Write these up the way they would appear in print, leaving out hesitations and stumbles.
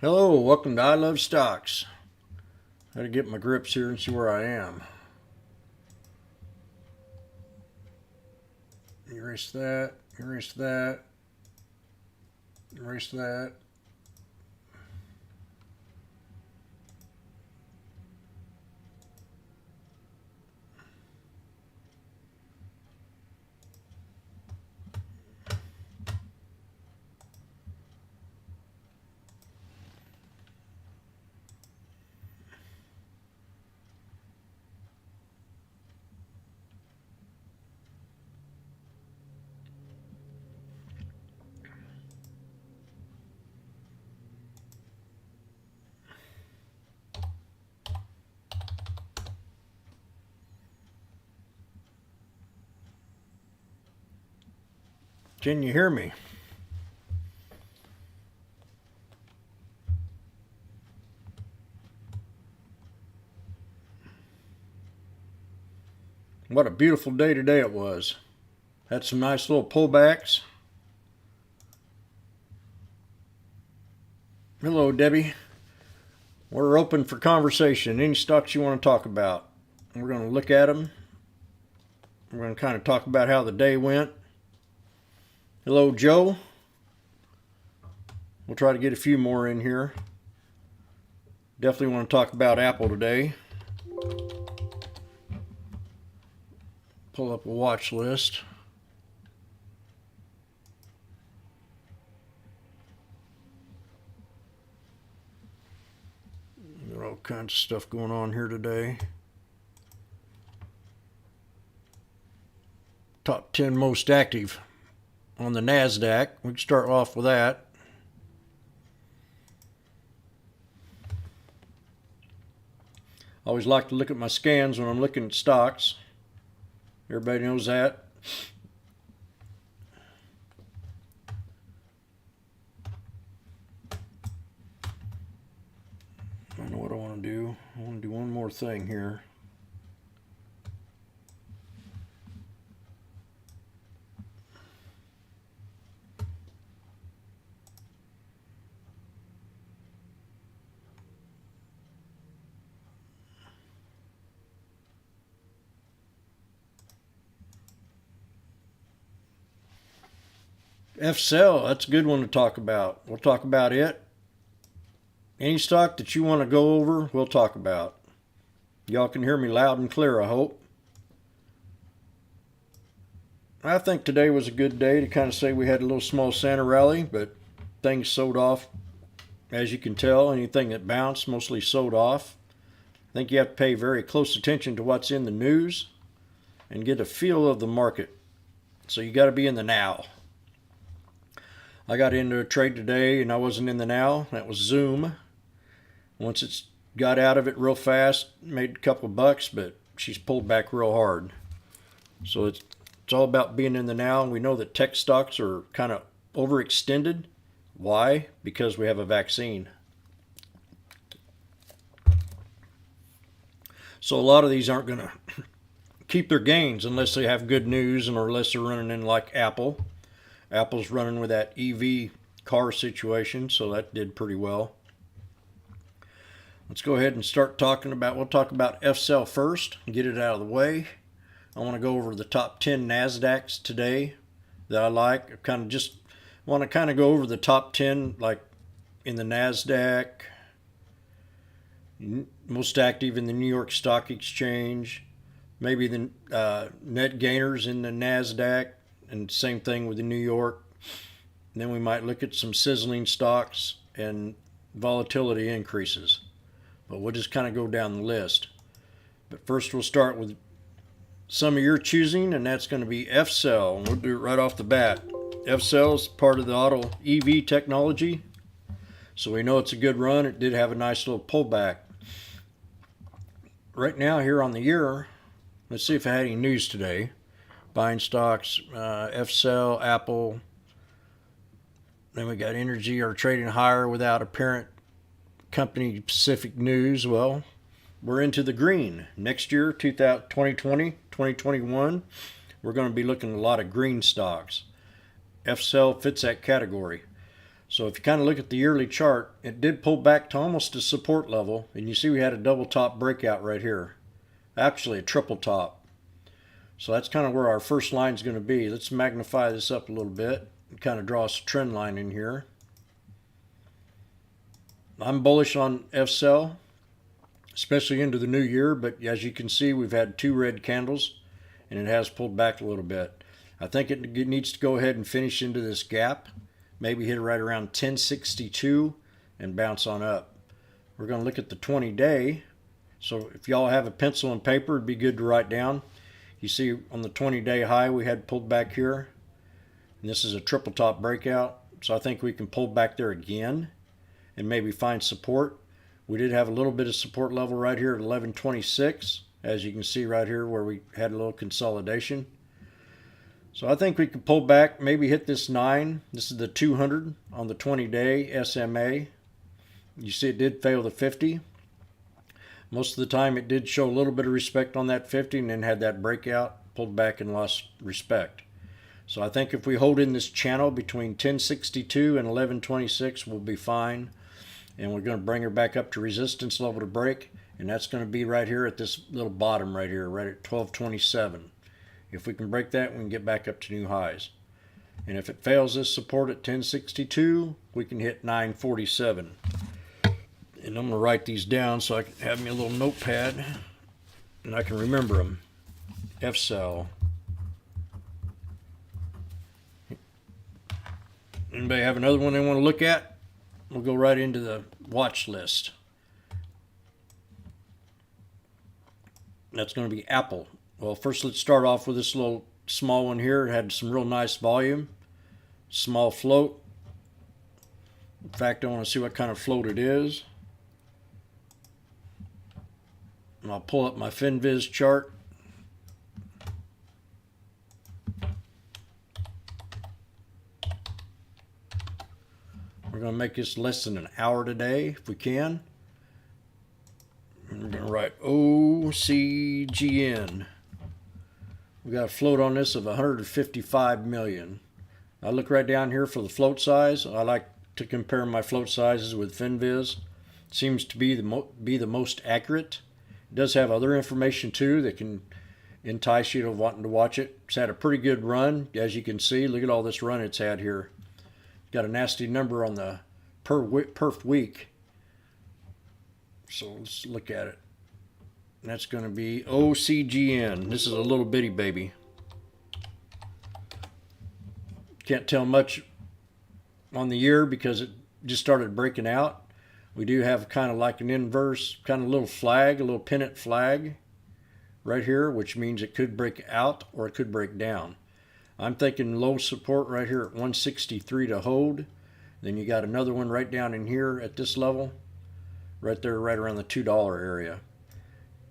Hello, welcome to I Love Stocks. Got to get my grips here and see where I am. Erase that, erase that, erase that. Can you hear me? What a beautiful day today it was. Had some nice little pullbacks. Hello, Debbie. We're open for conversation. Any stocks you want to talk about. We're going to look at them. We're going to kind of talk about how the day went. Hello, Joe. We'll try to get a few more in here. Definitely want to talk about Apple today. Pull up a watch list. Got all kinds of stuff going on here today. Top 10 most active on the NASDAQ. We can start off with that. I always like to look at my scans when I'm looking at stocks. Everybody knows that. I know what I want to do. I want to do one more thing here. FCEL, that's a good one to talk about. We'll talk about it. Any stock that you want to go over, we'll talk about. Y'all can hear me loud and clear, I hope. I think today was a good day to kind of say we had a little small Santa rally, but things sold off. As you can tell, anything that bounced mostly sold off. I think you have to pay very close attention to what's in the news and get a feel of the market. So you got to be in the now. I got into a trade today and I wasn't in the now. That was Zoom. Once it's got out of it real fast, made a couple of bucks, but she's pulled back real hard. So it's all about being in the now. And we know that tech stocks are kind of overextended. Why? Because we have a vaccine. So a lot of these aren't going to keep their gains unless they have good news and or unless they're running in like Apple. Apple's running with that EV car situation, so that did pretty well. Let's go ahead and start talking about, we'll talk about FCEL first and get it out of the way. I want to go over the top 10 NASDAQs today that I like. I kind of just want to kind of go over the top 10 like in the NASDAQ, most active in the New York Stock Exchange, maybe the net gainers in the NASDAQ, and same thing with the New York. And then we might look at some sizzling stocks and volatility increases. But we'll just kind of go down the list. But first we'll start with some of your choosing, and that's going to be FCEL. And we'll do it right off the bat. FCEL is part of the auto EV technology. So we know it's a good run. It did have a nice little pullback. Right now here on the year, let's see if I had any news today. Buying stocks, FCEL, Apple. Then we got energy are trading higher without apparent company specific news. Well, we're into the green. Next year, 2020, 2021, we're going to be looking at a lot of green stocks. FCEL fits that category. So if you kind of look at the yearly chart, it did pull back to almost a support level, and you see we had a double top breakout right here. Actually a triple top. So that's kind of where our first line is going to be. Let's magnify this up a little bit and kind of draw us a trend line in here. I'm bullish on FCEL, especially into the new year, but as you can see, we've had 2 red candles and it has pulled back a little bit. I think it needs to go ahead and finish into this gap, maybe hit right around 1062 and bounce on up. We're going to look at the 20-day. So if y'all have a pencil and paper, it'd be good to write down. You see on the 20-day high we had pulled back here, and this is a triple top breakout, so I think we can pull back there again and maybe find support. We did have a little bit of support level right here at 1126, as you can see right here where we had a little consolidation. So I think we could pull back, maybe hit this 9. This is the 200 on the 20-day SMA. You see it did fail the 50. Most of the time it did show a little bit of respect on that 50 and then had that breakout, pulled back and lost respect. So I think if we hold in this channel between 1062 and 1126, we'll be fine. And we're going to bring her back up to resistance level to break, and that's going to be right here at this little bottom right here, right at 1227. If we can break that, we can get back up to new highs. And if it fails this support at 1062, we can hit 947. And I'm going to write these down so I can have me a little notepad and I can remember them. FCEL. Anybody have another one they want to look at? We'll go right into the watch list. That's going to be Apple. Well, first let's start off with this little small one here. It had some real nice volume, small float. In fact, I want to see what kind of float it is. And I'll pull up my FinViz chart. We're going to make this less than an hour today if we can. And we're going to write OCGN. We got a float on this of 155 million. I look right down here for the float size. I like to compare my float sizes with FinViz. It seems to be the most accurate. It does have other information too that can entice you to wanting to watch it. It's had a pretty good run, as you can see. Look at all this run it's had here. Got a nasty number on the perf week. So let's look at it. And that's going to be OCGN. This is a little bitty baby. Can't tell much on the year because it just started breaking out. We do have kind of like an inverse, kind of little flag, a little pennant flag right here, which means it could break out or it could break down. I'm thinking low support right here at 163 to hold. Then you got another one right down in here at this level, right there, right around the $2 area.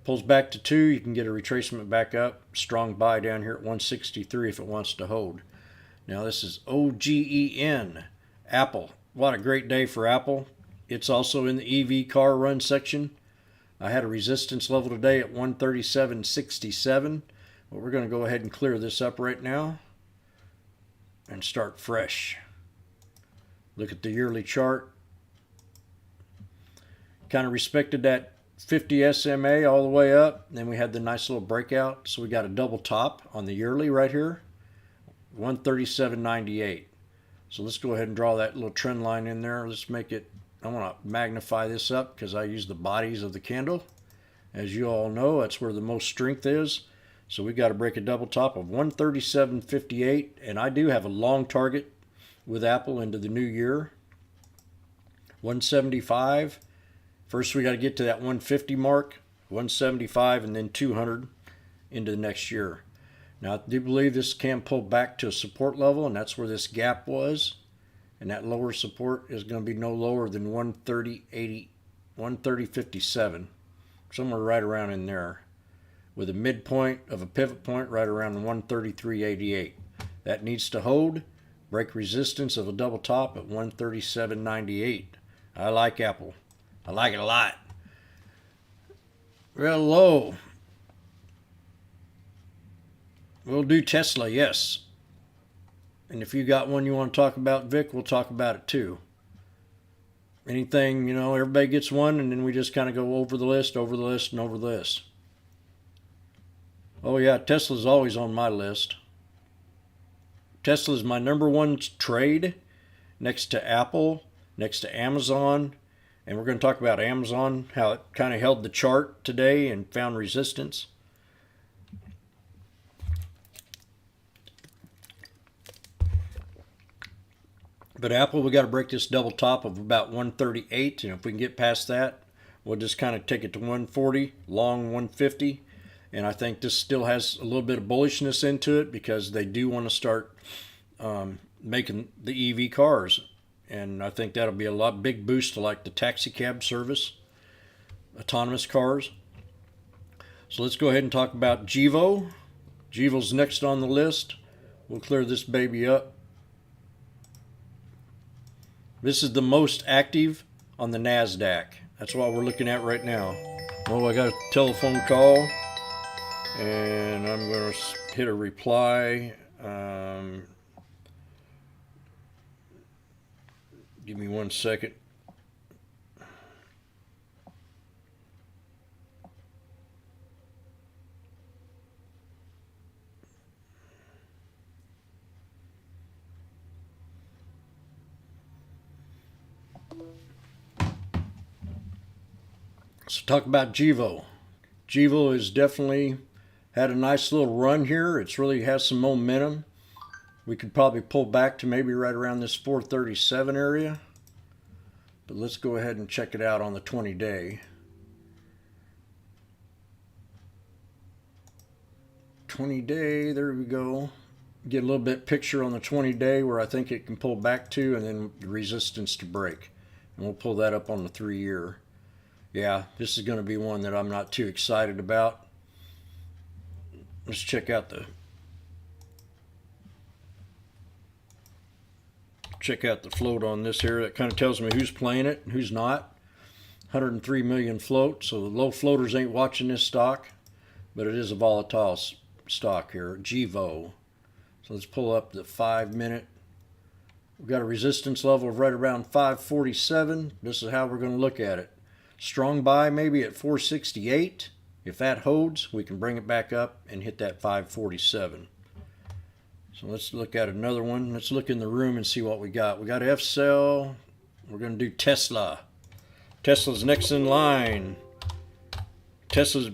Pulls back to 2, you can get a retracement back up. Strong buy down here at 163 if it wants to hold. Now this is OGEN, Apple. What a great day for Apple. It's also in the EV car run section. I had a resistance level today at 137.67. But we're going to go ahead and clear this up right now and start fresh. Look at the yearly chart. Kind of respected that 50 SMA all the way up. Then we had the nice little breakout. So we got a double top on the yearly right here. 137.98. So let's go ahead and draw that little trend line in there. Let's make it, I want to magnify this up because I use the bodies of the candle. As you all know, that's where the most strength is. So we got to break a double top of 137.58, and I do have a long target with Apple into the new year. 175. First we got to get to that 150 mark, 175, and then 200 into the next year. Now I do believe this can pull back to a support level, and that's where this gap was. And that lower support is going to be no lower than 130.80, 130.57, somewhere right around in there, with a midpoint of a pivot point right around 133.88. That needs to hold, break resistance of a double top at 137.98. I like Apple. I like it a lot. Real low. We'll do Tesla, yes. And if you got one you want to talk about, Vic, we'll talk about it too. anything, everybody gets one, and then we just kind of go over the list, over the list, and over the list. Oh yeah, Tesla's always on my list. Tesla's my number one trade, next to Apple, next to Amazon. And we're going to talk about Amazon, how it kind of held the chart today and found resistance. But Apple, we got to break this double top of about 138, and if we can get past that, we'll just kind of take it to 140, long 150. And I think this still has a little bit of bullishness into it because they do want to start making the EV cars. And I think that'll be a big boost to like the taxi cab service, autonomous cars. So let's go ahead and talk about GEVO. GEVO's next on the list. We'll clear this baby up. This is the most active on the NASDAQ. That's what we're looking at right now. Oh, I got a telephone call, and I'm going to hit a reply. Give me 1 second. So talk about GEVO. GEVO has definitely had a nice little run here. It's really has some momentum. We could probably pull back to maybe right around this 437 area. But let's go ahead and check it out on the 20-day. 20-day, there we go. Get a little bit picture on the 20-day where I think it can pull back to, and then the resistance to break. And we'll pull that up on the 3-year. Yeah, this is going to be one that I'm not too excited about. Let's check out the float on this here. That kind of tells me who's playing it and who's not. 103 million float, so the low floaters ain't watching this stock, but it is a volatile stock here, GEVO. So let's pull up the 5-minute. We've got a resistance level of right around 547. This is how we're going to look at it. Strong buy maybe at 468. If that holds, we can bring it back up and hit that 547. So let's look at another one. Let's look in the room and see what we got. We got FCEL. We're going to do Tesla. Tesla's next in line. Tesla's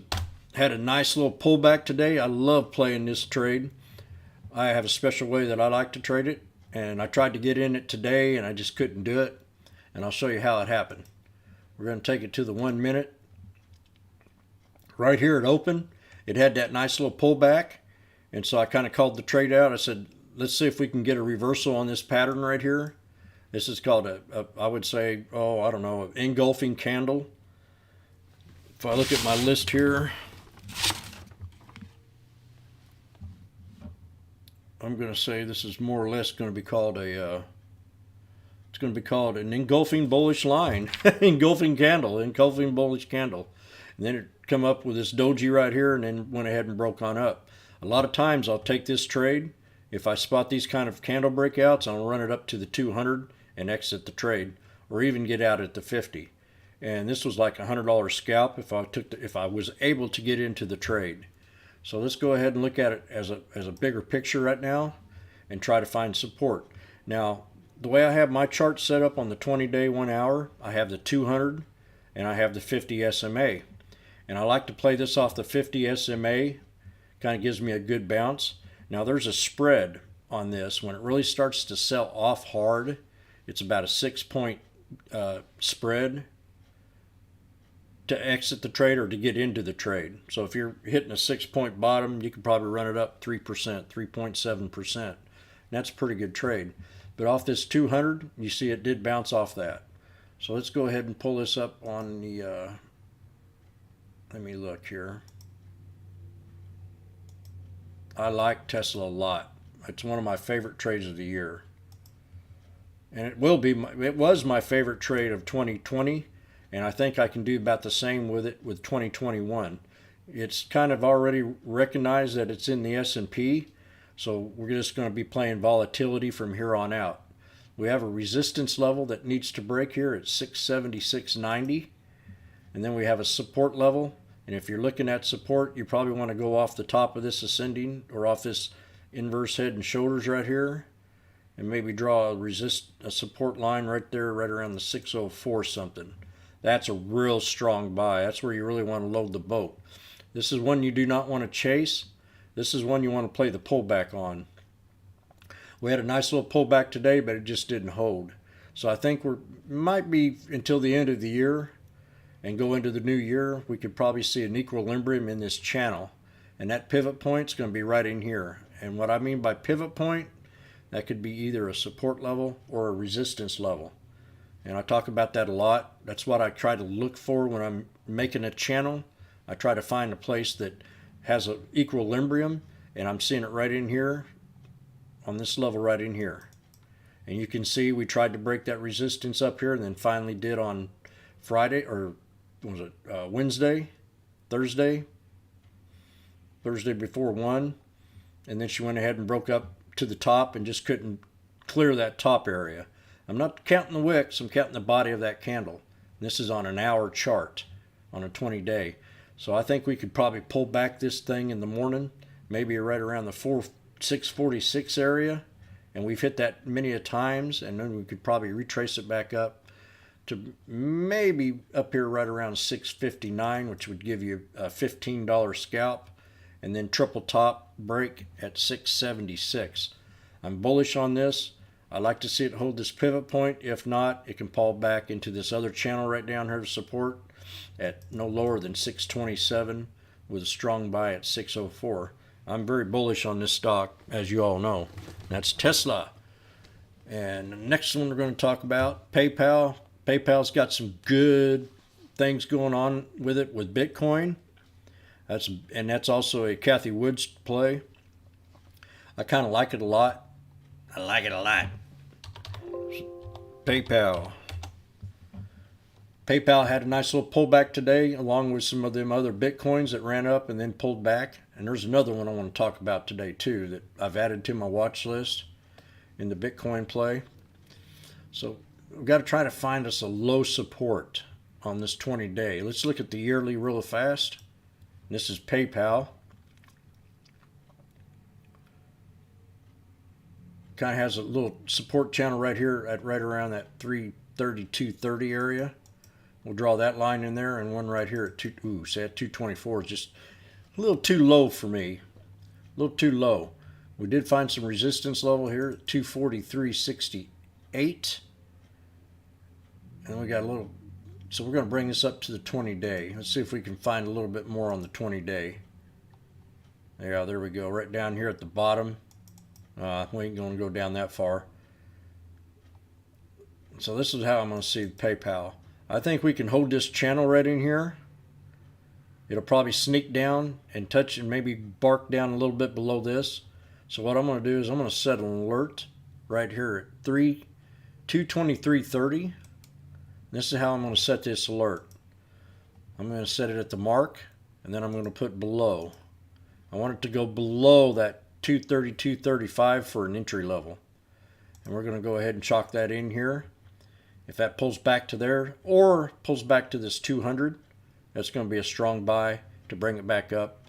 had a nice little pullback today. I love playing this trade. I have a special way that I like to trade it, and I tried to get in it today and I just couldn't do it, and I'll show you how it happened. We're going to take it to the 1 minute. Right here at open, it had that nice little pullback, and so I kind of called the trade out. I said, let's see if we can get a reversal on this pattern right here. This is called I would say, I don't know, an engulfing candle. If I look at my list here, I'm going to say this is more or less going to be called it's going to be called an engulfing bullish line, engulfing candle, engulfing bullish candle. And then it come up with this doji right here, and then went ahead and broke on up. A lot of times I'll take this trade. If I spot these kind of candle breakouts, I'll run it up to the 200 and exit the trade, or even get out at the 50. And this was like a $100 scalp if I was able to get into the trade. So let's go ahead and look at it as a bigger picture right now and try to find support. Now, the way I have my chart set up on the 20-day 1 hour, I have the 200 and I have the 50 SMA. And I like to play this off the 50 SMA. Kind of gives me a good bounce. Now there's a spread on this. When it really starts to sell off hard, it's about a 6-point spread to exit the trade or to get into the trade. So if you're hitting a 6-point bottom, you could probably run it up 3%, 3.7%. That's a pretty good trade. But off this 200, you see it did bounce off that. So let's go ahead and pull this up on the, let me look here. I like Tesla a lot. It's one of my favorite trades of the year. And it was my favorite trade of 2020. And I think I can do about the same with it with 2021. It's kind of already recognized that it's in the S&P, so we're just going to be playing volatility from here on out. We have a resistance level that needs to break here at 676.90, and then we have a support level. And if you're looking at support, you probably want to go off the top of this ascending or off this inverse head and shoulders right here, and maybe draw a support line right there, right around the 604 something. That's a real strong buy. That's where you really want to load the boat. This is one you do not want to chase. This is one you want to play the pullback on. We had a nice little pullback today, but it just didn't hold. So I think we might be until the end of the year and go into the new year, we could probably see an equilibrium in this channel. And that pivot point is going to be right in here. And what I mean by pivot point, that could be either a support level or a resistance level. And I talk about that a lot. That's what I try to look for when I'm making a channel. I try to find a place that has an equilibrium, and I'm seeing it right in here on this level right in here. And you can see we tried to break that resistance up here and then finally did on Friday, or was it Wednesday, Thursday before 1. And then she went ahead and broke up to the top and just couldn't clear that top area. I'm not counting the wicks, I'm counting the body of that candle. And this is on an hour chart on a 20-day. So I think we could probably pull back this thing in the morning, maybe right around the 646 area, and we've hit that many a times, and then we could probably retrace it back up to maybe up here right around 659, which would give you a $15 scalp, and then triple top break at 676. I'm bullish on this. I like to see it hold this pivot point. If not, it can fall back into this other channel right down here to support at no lower than 627 with a strong buy at 604. I'm very bullish on this stock, as you all know. That's Tesla. And the next one we're going to talk about, PayPal. PayPal's got some good things going on with it with Bitcoin. That's also a Kathy Woods play. I kind of like it a lot. I like it a lot. PayPal. PayPal had a nice little pullback today, along with some of them other Bitcoins that ran up and then pulled back. And there's another one I want to talk about today too that I've added to my watch list in the Bitcoin play. So we've got to try to find us a low support on this 20-day. Let's look at the yearly really fast. This is PayPal. Kind of has a little support channel right here at right around that 332.30 area. We'll draw that line in there, and one right here at 224 is just a little too low for me. A little too low. We did find some resistance level here at 243.68. And we got a little, so we're going to bring this up to the 20-day. Let's see if we can find a little bit more on the 20-day. Yeah, there we go. Right down here at the bottom. We ain't going to go down that far. So this is how I'm going to see PayPal. I think we can hold this channel right in here. It'll probably sneak down and touch and maybe bark down a little bit below this. So what I'm going to do is I'm going to set an alert right here at 223.30. This is how I'm going to set this alert. I'm going to set it at the mark, and then I'm going to put below. I want it to go below that 232.35 for an entry level. And we're going to go ahead and chalk that in here. If that pulls back to there or pulls back to this 200, that's going to be a strong buy to bring it back up.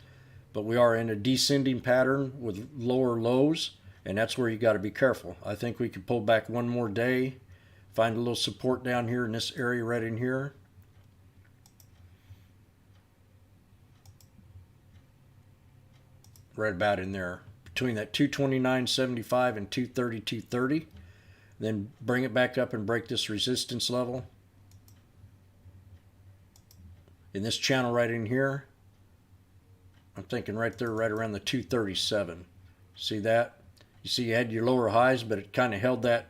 But we are in a descending pattern with lower lows, and that's where you got to be careful. I think we could pull back one more day, find a little support down here in this area right in here. Right about in there, between that 229.75 and 232.30. Then bring it back up and break this resistance level in this channel right in here. I'm thinking right there, right around the 237. See that? You see you had your lower highs, but it kind of held that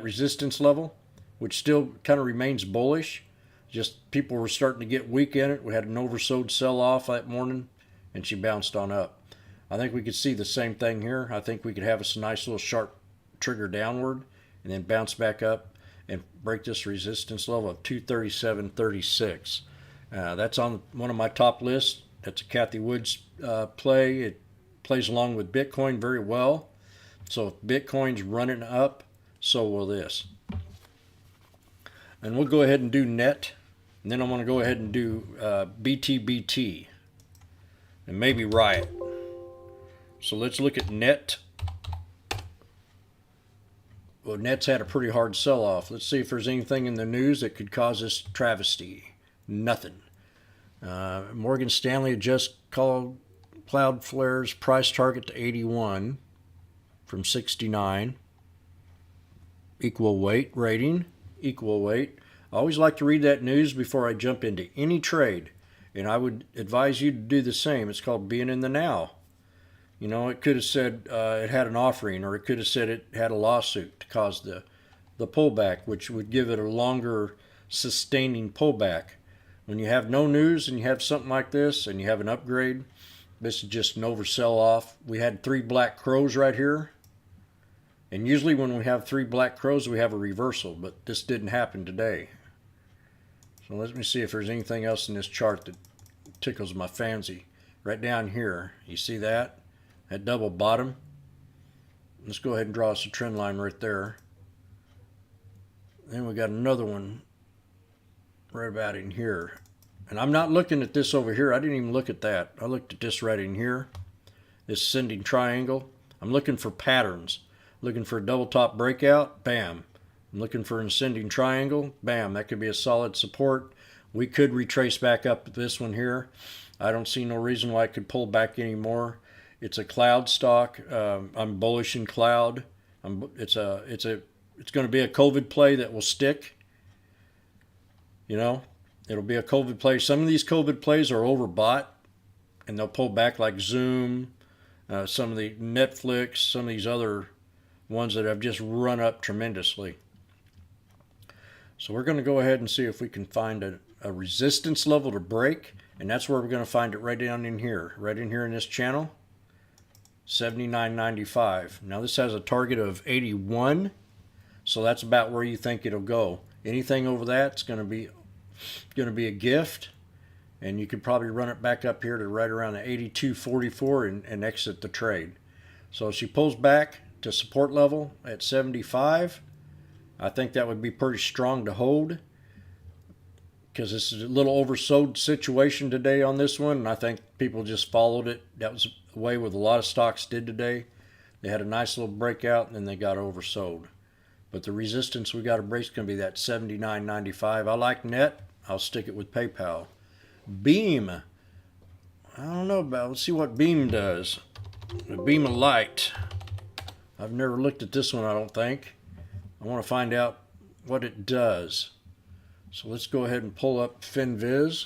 resistance level, which still kind of remains bullish. Just people were starting to get weak in it. We had an oversold sell-off that morning, and she bounced on up. I think we could see the same thing here. I think we could have a nice little sharp trigger downward and then bounce back up and break this resistance level of 237.36. That's on one of my top lists. That's a Kathy Woods play. It plays along with Bitcoin very well. So if Bitcoin's running up, so will this. And we'll go ahead and do net, and then I'm going to go ahead and do BTBT, and maybe Riot. So let's look at net. Well, net's had a pretty hard sell-off. Let's see if there's anything in the news that could cause this travesty. Nothing. Morgan Stanley just called Cloudflare's price target to 81 from 69. Equal weight rating. Equal weight. I always like to read that news before I jump into any trade, and I would advise you to do the same. It's called being in the now. You know, it could have said it had an offering, or it could have said it had a lawsuit to cause the pullback, which would give it a longer sustaining pullback. When you have no news and you have something like this and you have an upgrade, this is just an oversell off. We had 3 black crows right here. And usually when we have 3 black crows, we have a reversal, but this didn't happen today. So let me see if there's anything else in this chart that tickles my fancy. Right down here, you see that? That double bottom. Let's go ahead and draw us a trend line right there. Then we got another one right about in here. And I'm not looking at this over here. I didn't even look at that. I looked at this right in here. This ascending triangle. I'm looking for patterns. Looking for a double top breakout. Bam. I'm looking for an ascending triangle. Bam. That could be a solid support. We could retrace back up this one here. I don't see no reason why it could pull back anymore. It's a cloud stock. I'm bullish in cloud. It's going to be a COVID play that will stick. You know, it'll be a COVID play. Some of these COVID plays are overbought, and they'll pull back like Zoom, some of the Netflix, some of these other ones that have just run up tremendously. So we're going to go ahead and see if we can find a resistance level to break, and that's where we're going to find it, right down in here, right in here in this channel. 79.95. Now this has a target of 81, so that's about where you think it'll go. Anything over that's going to be a gift, and you could probably run it back up here to right around the 82.44 and exit the trade. So if she pulls back to support level at 75, I think that would be pretty strong to hold, because this is a little oversold situation today on this one, and I think people just followed it. That was the way with a lot of stocks did today. They had a nice little breakout and then they got oversold. But the resistance we got to break is going to be that 79.95. I like net. I'll stick it with PayPal. Beam. I don't know about. Let's see what Beam does. The beam of light. I've never looked at this one, I don't think. I want to find out what it does. So let's go ahead and pull up FinViz.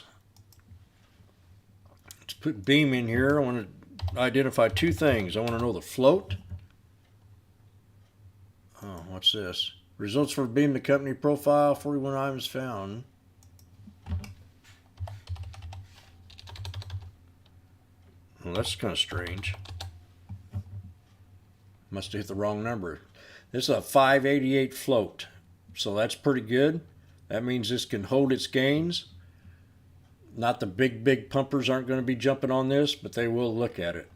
Let's put Beam in here. I want to identify 2 things. I want to know the float. Oh, what's this? Results for Beam, the company profile, 41 items found. Well, that's kind of strange. Must have hit the wrong number. This is a 588 float, so that's pretty good. That means this can hold its gains. Not the big pumpers aren't going to be jumping on this, but they will look at it.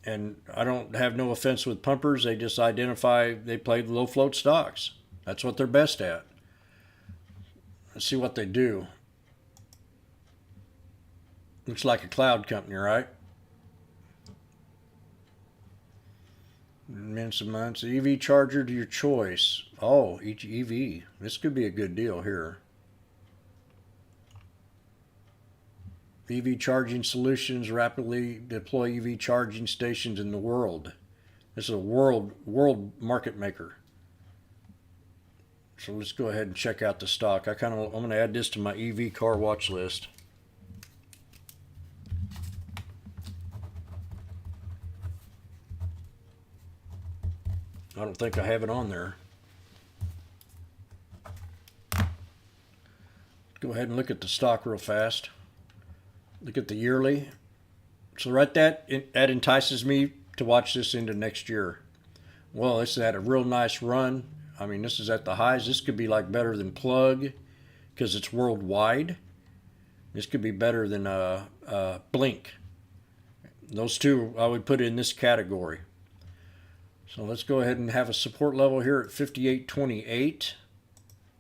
And I don't have no offense with pumpers. They just identify, they play low float stocks. That's what they're best at. Let's see what they do. Looks like a cloud company, right? Minutes of months. EV charger to your choice. Oh, each EV. This could be a good deal here. EV charging solutions rapidly deploy EV charging stations in the world. This is a world market maker. So let's go ahead and check out the stock. I'm going to add this to my EV car watch list. I don't think I have it on there. Go ahead and look at the stock real fast. Look at the yearly. So right, that entices me to watch this into next year. Well, this had a real nice run. I mean, this is at the highs. This could be like better than Plug because it's worldwide. This could be better than Blink. Those two I would put in this category. So let's go ahead and have a support level here at 58.28.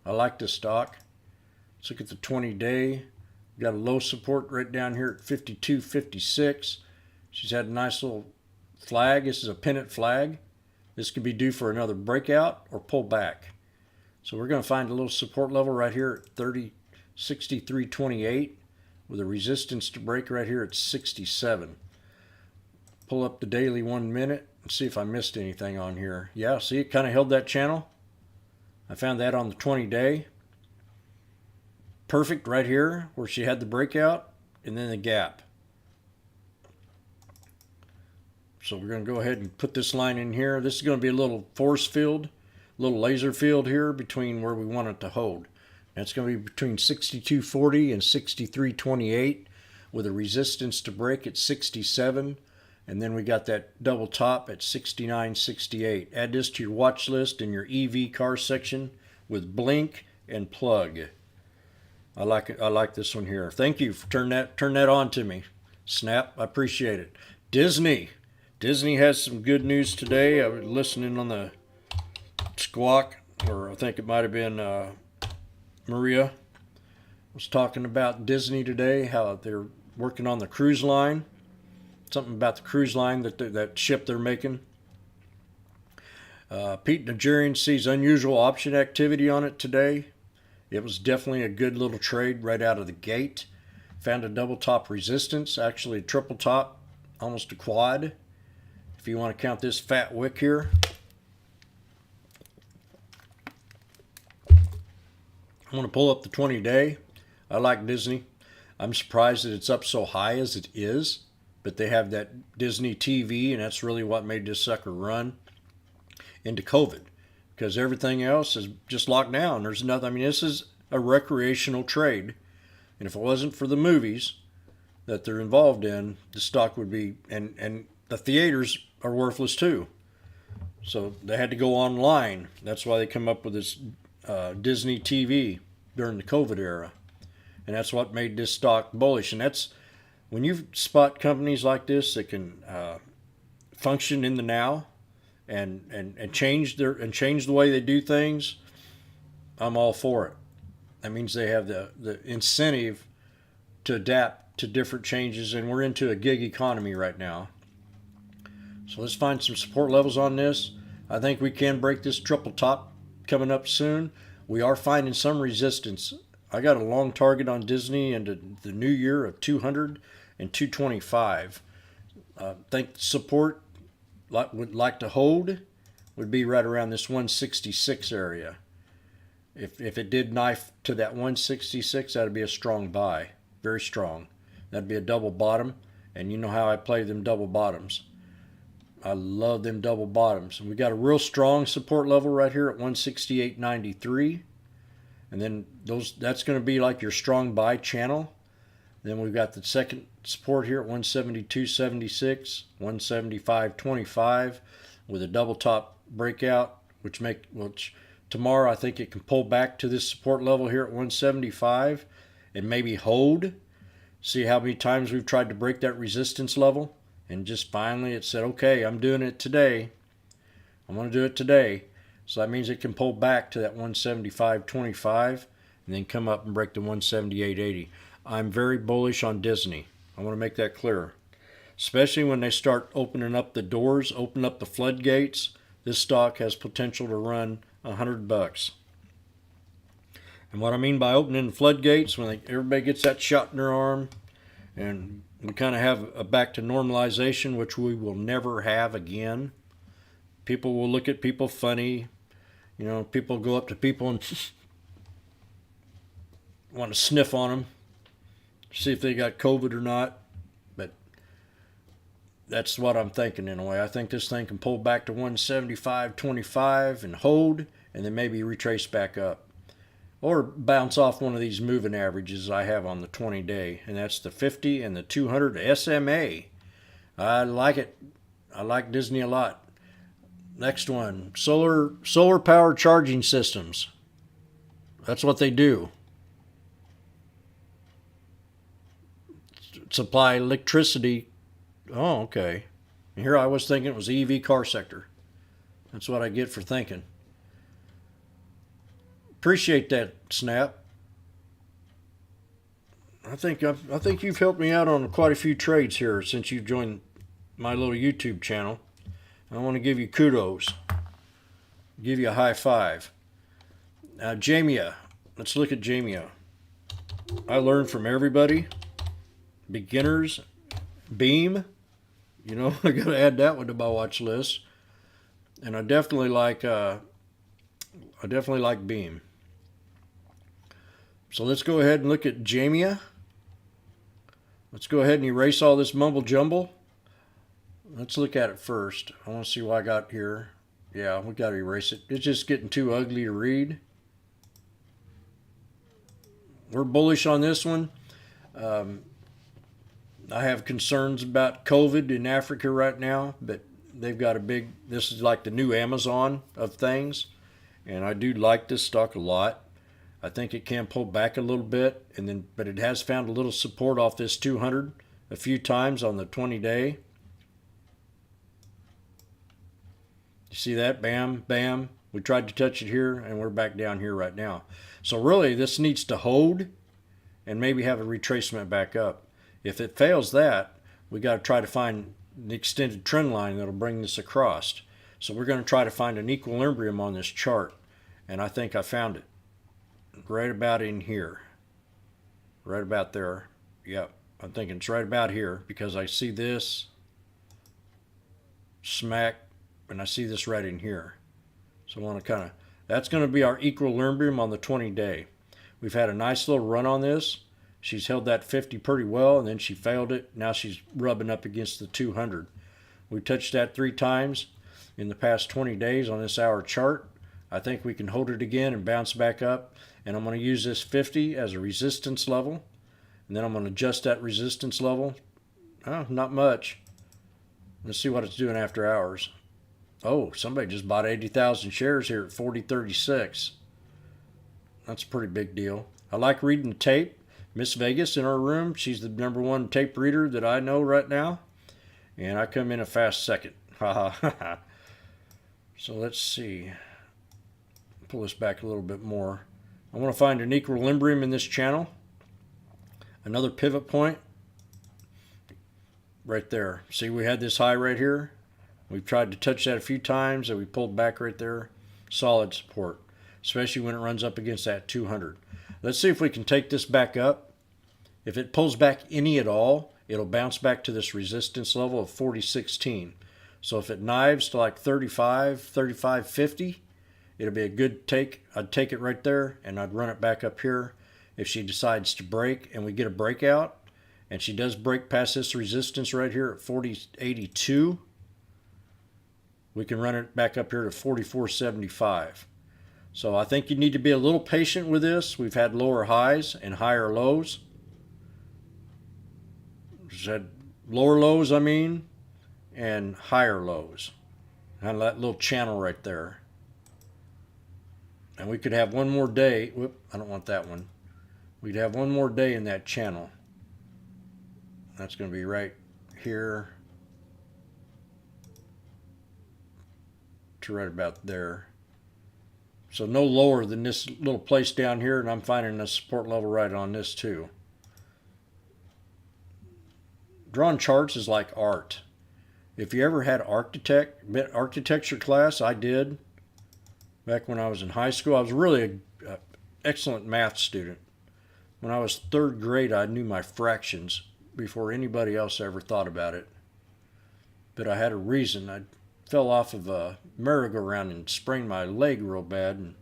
I like this stock. Let's look at the 20-day. We've got a low support right down here at 52.56. She's had a nice little flag. This is a pennant flag. This could be due for another breakout or pull back. So we're going to find a little support level right here at 63.28 with a resistance to break right here at 67. Pull up the daily 1 minute and see if I missed anything on here. Yeah, see, it kind of held that channel. I found that on the 20-day. Perfect right here where she had the breakout and then the gap. So we're going to go ahead and put this line in here. This is going to be a little force field, a little laser field here between where we want it to hold. That's going to be between 62.40 and 63.28 with a resistance to break at 67. And then we got that double top at 69.68. Add this to your watch list in your EV car section with blink and plug. I like it. I like this one here. Thank you for turn that on to me. Snap, I appreciate it. Disney has some good news today. I was listening on the Squawk, or I think it might have been Maria was talking about Disney today, how they're working on the cruise line. Something about the cruise line, that ship they're making. Pete Nigerian sees unusual option activity on it today. It was definitely a good little trade right out of the gate. Found a double top resistance, actually a triple top, almost a quad. If you want to count this fat wick here. I'm going to pull up the 20-day. I like Disney. I'm surprised that it's up so high as it is. But they have that Disney TV, and that's really what made this sucker run into COVID. Because everything else is just locked down. There's nothing. I mean, this is a recreational trade. And if it wasn't for the movies that they're involved in, the stock would be, and the theaters are worthless too. So they had to go online. That's why they come up with this Disney TV during the COVID era. And that's what made this stock bullish. And that's, when you spot companies like this that can function in the now and change the way they do things, I'm all for it. That means they have the incentive to adapt to different changes, and we're into a gig economy right now. So let's find some support levels on this. I think we can break this triple top coming up soon. We are finding some resistance. I got a long target on Disney into the new year of 200 and 225. I think support would like to hold would be right around this 166 area. If it did knife to that 166, that'd be a strong buy, very strong. That'd be a double bottom, and you know how I play them double bottoms. I love them double bottoms. And we got a real strong support level right here at 168.93. And then that's going to be like your strong buy channel. Then we've got the second support here at 172.76, 175.25 with a double top breakout, which tomorrow I think it can pull back to this support level here at 175 and maybe hold. See how many times we've tried to break that resistance level, and just finally it said, okay, I'm doing it today. I'm going to do it today. So that means it can pull back to that 175.25 and then come up and break the 178.80. I'm very bullish on Disney. I want to make that clear. Especially when they start opening up the doors, open up the floodgates. This stock has potential to run $100. And what I mean by opening the floodgates, when everybody gets that shot in their arm and we kind of have a back to normalization, which we will never have again. People will look at people funny. You know, people go up to people and want to sniff on them, see if they got COVID or not. But that's what I'm thinking in a way. I think this thing can pull back to 175.25 and hold, and then maybe retrace back up. Or bounce off one of these moving averages I have on the 20-day, and that's the 50 and the 200 SMA. I like it. I like Disney a lot. Next one, solar power charging systems. That's what they do. Supply electricity. Oh, okay. And here I was thinking it was the EV car sector. That's what I get for thinking. Appreciate that, Snap. I think you've helped me out on quite a few trades here since you've joined my little YouTube channel. I want to give you kudos. Give you a high five. Jamia. Let's look at Jamia. I learned from everybody. Beginners. Beem. You know, I got to add that one to my watch list. And I definitely like Beem. So let's go ahead and look at Jamia. Let's go ahead and erase all this mumble jumble. Let's look at it first. I want to see what I got here. Yeah, we got to erase it. It's just getting too ugly to read. We're bullish on this one. I have concerns about COVID in Africa right now, but they've got this is like the new Amazon of things. And I do like this stock a lot. I think it can pull back a little bit, but it has found a little support off this 200 a few times on the 20-day. You see that? Bam, bam. We tried to touch it here, and we're back down here right now. So really, this needs to hold and maybe have a retracement back up. If it fails that, we got to try to find the extended trend line that'll bring this across. So we're going to try to find an equilibrium on this chart, and I think I found it. Right about in here. Right about there. Yep. I'm thinking it's right about here because I see this smack and I see this right in here. So I want to that's going to be our equilibrium on the 20-day. We've had a nice little run on this. She's held that 50 pretty well and then she failed it. Now she's rubbing up against the 200. We touched that 3 times in the past 20 days on this hour chart. I think we can hold it again and bounce back up. And I'm going to use this 50 as a resistance level. And then I'm going to adjust that resistance level. Oh, not much. Let's see what it's doing after hours. Oh, somebody just bought 80,000 shares here at 40.36. That's a pretty big deal. I like reading the tape. Miss Vegas in our room, she's the #1 tape reader that I know right now. And I come in a fast second. Ha ha. So let's see. Pull this back a little bit more. I want to find an equilibrium in this channel. Another pivot point. Right there. See, we had this high right here. We've tried to touch that a few times and we pulled back right there. Solid support, especially when it runs up against that 200. Let's see if we can take this back up. If it pulls back any at all, it'll bounce back to this resistance level of 40.16. So if it knives to like 35, 35.50, it'll be a good take. I'd take it right there and I'd run it back up here. If she decides to break and we get a breakout, and she does break past this resistance right here at 40.82, we can run it back up here to 44.75. So I think you need to be a little patient with this. We've had lower highs and higher lows. We've had lower lows, and higher lows. And that little channel right there. And we could have one more day. Whoop, I don't want that one. We'd have one more day in that channel. That's going to be right here to right about there. So no lower than this little place down here, and I'm finding a support level right on this too. Drawing charts is like art. If you ever had architecture class, I did. Back when I was in high school, I was really an excellent math student. When I was 3rd grade, I knew my fractions before anybody else ever thought about it. But I had a reason. I fell off of a merry-go-round and sprained my leg real bad and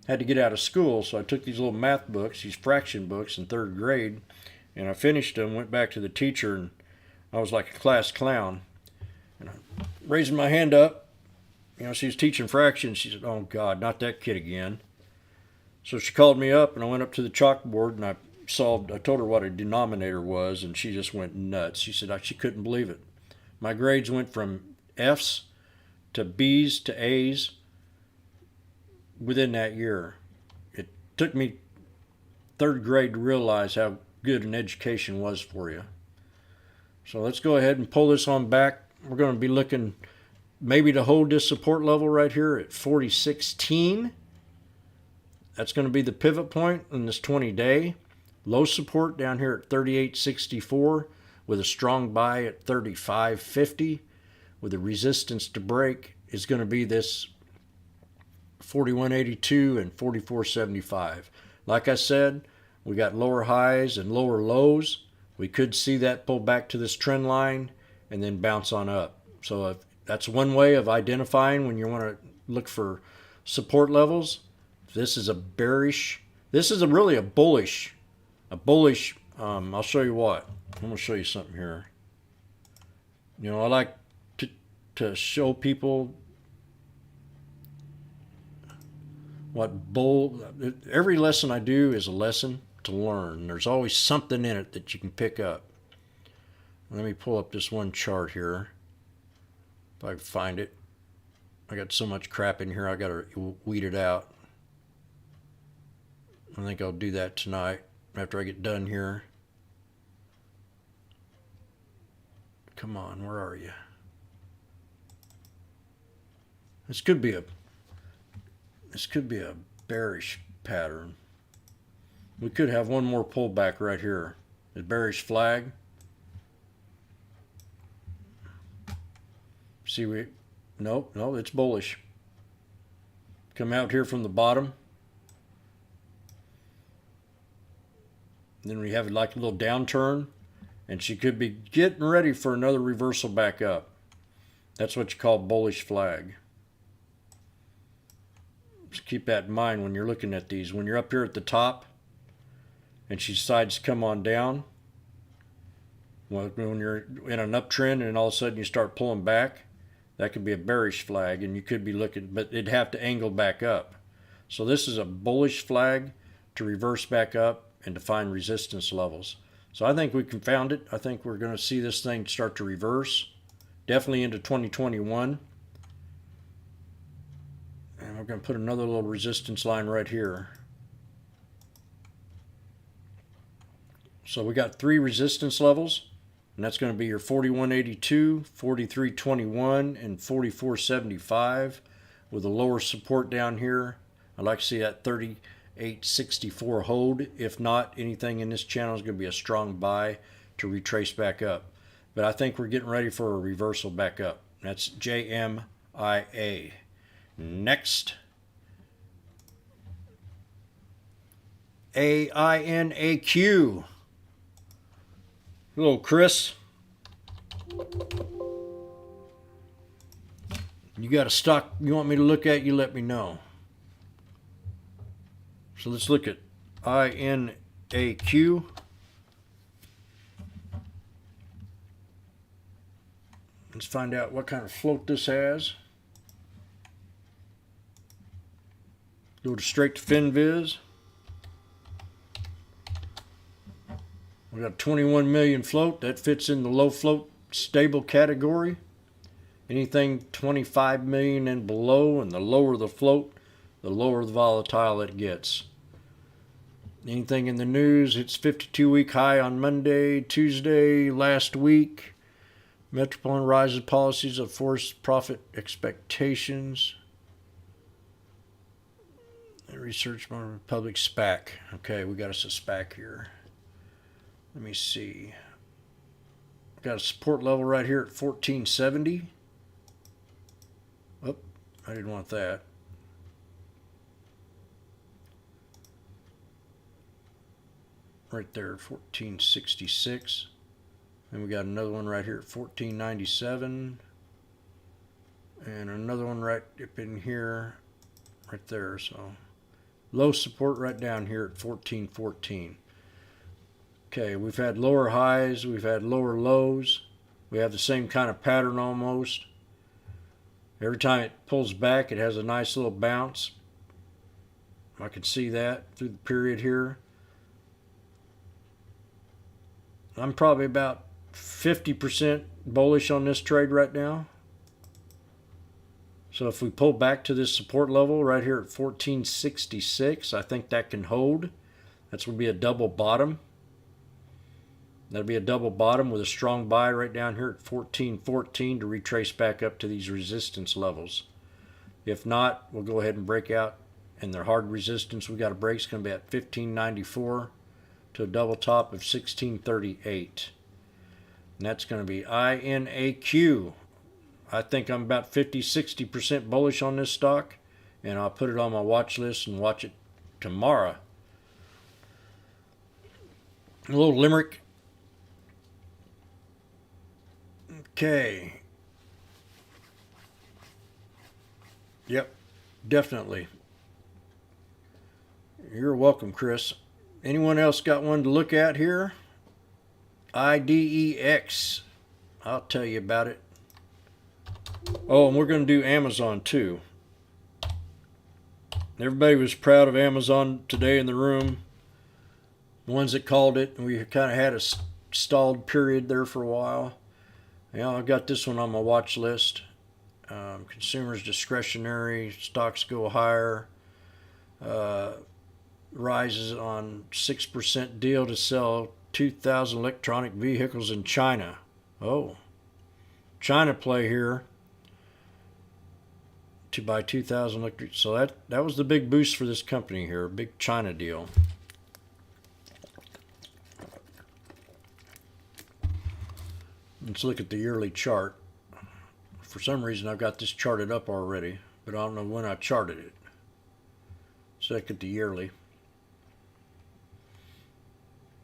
had to get out of school, so I took these little math books, these fraction books in 3rd grade, and I finished them, went back to the teacher, and I was like a class clown. And I raising my hand up, she was teaching fractions. She said, "Oh God, not that kid again." So she called me up, and I went up to the chalkboard, and I told her what a denominator was, and she just went nuts. She said she couldn't believe it. My grades went from F's to B's to A's within that year. It took me 3rd grade to realize how good an education was for you. So let's go ahead and pull this on back. We're going to be looking maybe to hold this support level right here at 40.16. That's going to be the pivot point in this 20-day. Low support down here at 38.64 with a strong buy at 35.50 with a resistance to break is going to be this 41.82 and 44.75. Like I said, we got lower highs and lower lows. We could see that pull back to this trend line and then bounce on up. So that's one way of identifying when you want to look for support levels. This is a bearish. This is really a bullish. I'll show you what. I'm going to show you something here. You know, I like to show people every lesson I do is a lesson to learn. There's always something in it that you can pick up. Let me pull up this one chart here. If I can find it. I got so much crap in here, I got to weed it out. I think I'll do that tonight after I get done here. Come on, where are you? This could be a bearish pattern. We could have one more pullback right here. The bearish flag. See, nope, it's bullish. Come out here from the bottom. Then we have like a little downturn, and she could be getting ready for another reversal back up. That's what you call bullish flag. Just keep that in mind when you're looking at these. When you're up here at the top and she decides to come on down, when you're in an uptrend and all of a sudden you start pulling back, that could be a bearish flag, and you could be looking, but it'd have to angle back up. So this is a bullish flag to reverse back up and to find resistance levels. So I think we confound it. I think we're going to see this thing start to reverse, definitely into 2021. And we're going to put another little resistance line right here. So we got 3 resistance levels, and that's going to be your 41.82, 43.21, and 44.75 with a lower support down here. I'd like to see that 38.64 hold. If not, anything in this channel is going to be a strong buy to retrace back up. But I think we're getting ready for a reversal back up. That's JMIA. Next, AINAQ. Hello, Chris. You got a stock you want me to look at, you let me know. So let's look at INAQ. Let's find out what kind of float this has. Go straight to FinViz. We got 21 million float. That fits in the low float stable category. Anything 25 million and below, and the lower the float, the lower the volatile it gets. Anything in the news, it's 52-week high on Monday, Tuesday, last week. Metropolitan rises policies of forced profit expectations. Research Republic SPAC. Okay, we got us a SPAC here. Let me see. Got a support level right here at 1470. Oh, I didn't want that. Right there, 1466. And we got another one right here at 1497. And another one right up in here, right there. So low support right down here at 1414. Okay, we've had lower highs, we've had lower lows. We have the same kind of pattern almost. Every time it pulls back, it has a nice little bounce. I can see that through the period here. I'm probably about 50% bullish on this trade right now. So if we pull back to this support level right here at 1466, I think that can hold. That's going to be a double bottom. That'll be a double bottom with a strong buy right down here at 14.14 to retrace back up to these resistance levels. If not, we'll go ahead and break out, and the hard resistance we got to break is going to be at 15.94 to a double top of 16.38. And that's going to be INAQ. I think I'm about 50-60% bullish on this stock, and I'll put it on my watch list and watch it tomorrow. A little limerick. Okay. Yep, definitely. You're welcome, Chris. Anyone else got one to look at here? IDEX. I'll tell you about it. Oh, and we're going to do Amazon too. Everybody was proud of Amazon today in the room. The ones that called it, and we kind of had a stalled period there for a while. Yeah, I got this one on my watch list. Consumers discretionary, stocks go higher. Rises on 6% deal to sell 2,000 electronic vehicles in China. Oh, China play here to buy 2,000 electric. So that was the big boost for this company here, a big China deal. Let's look at the yearly chart. For some reason, I've got this charted up already, but I don't know when I charted it. So look at the yearly.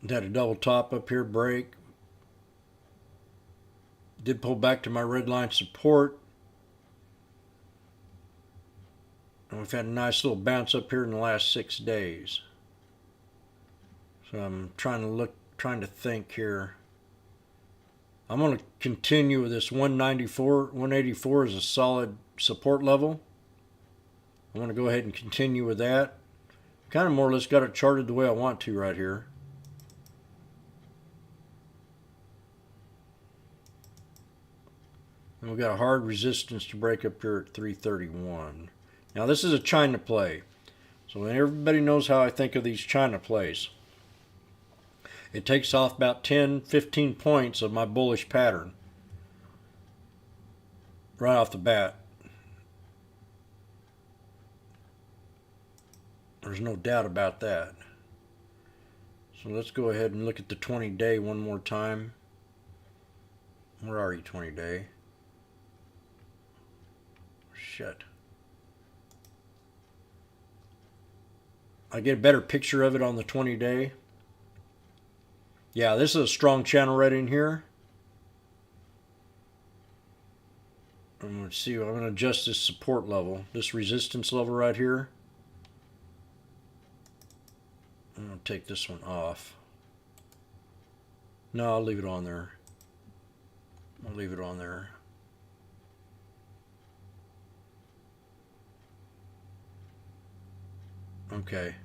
It had a double top up here, break. Did pull back to my red line support. And we've had a nice little bounce up here in the last 6 days. So I'm trying to think here. I'm going to continue with this 194, 184 is a solid support level. I'm going to go ahead and continue with that. Kind of more or less got it charted the way I want to right here. And we've got a hard resistance to break up here at 331. Now this is a China play. So everybody knows how I think of these China plays. It takes off about 10-15 points of my bullish pattern right off the bat. There's no doubt about that. So let's go ahead and look at the 20-day one more time. Where are you, 20-day? Shit. I get a better picture of it on the 20-day. Yeah, this is a strong channel right in here. I'm going to see, I'm going to adjust this support level, this resistance level right here. I'm going to take this one off. No, I'll leave it on there. I'll leave it on there. Okay.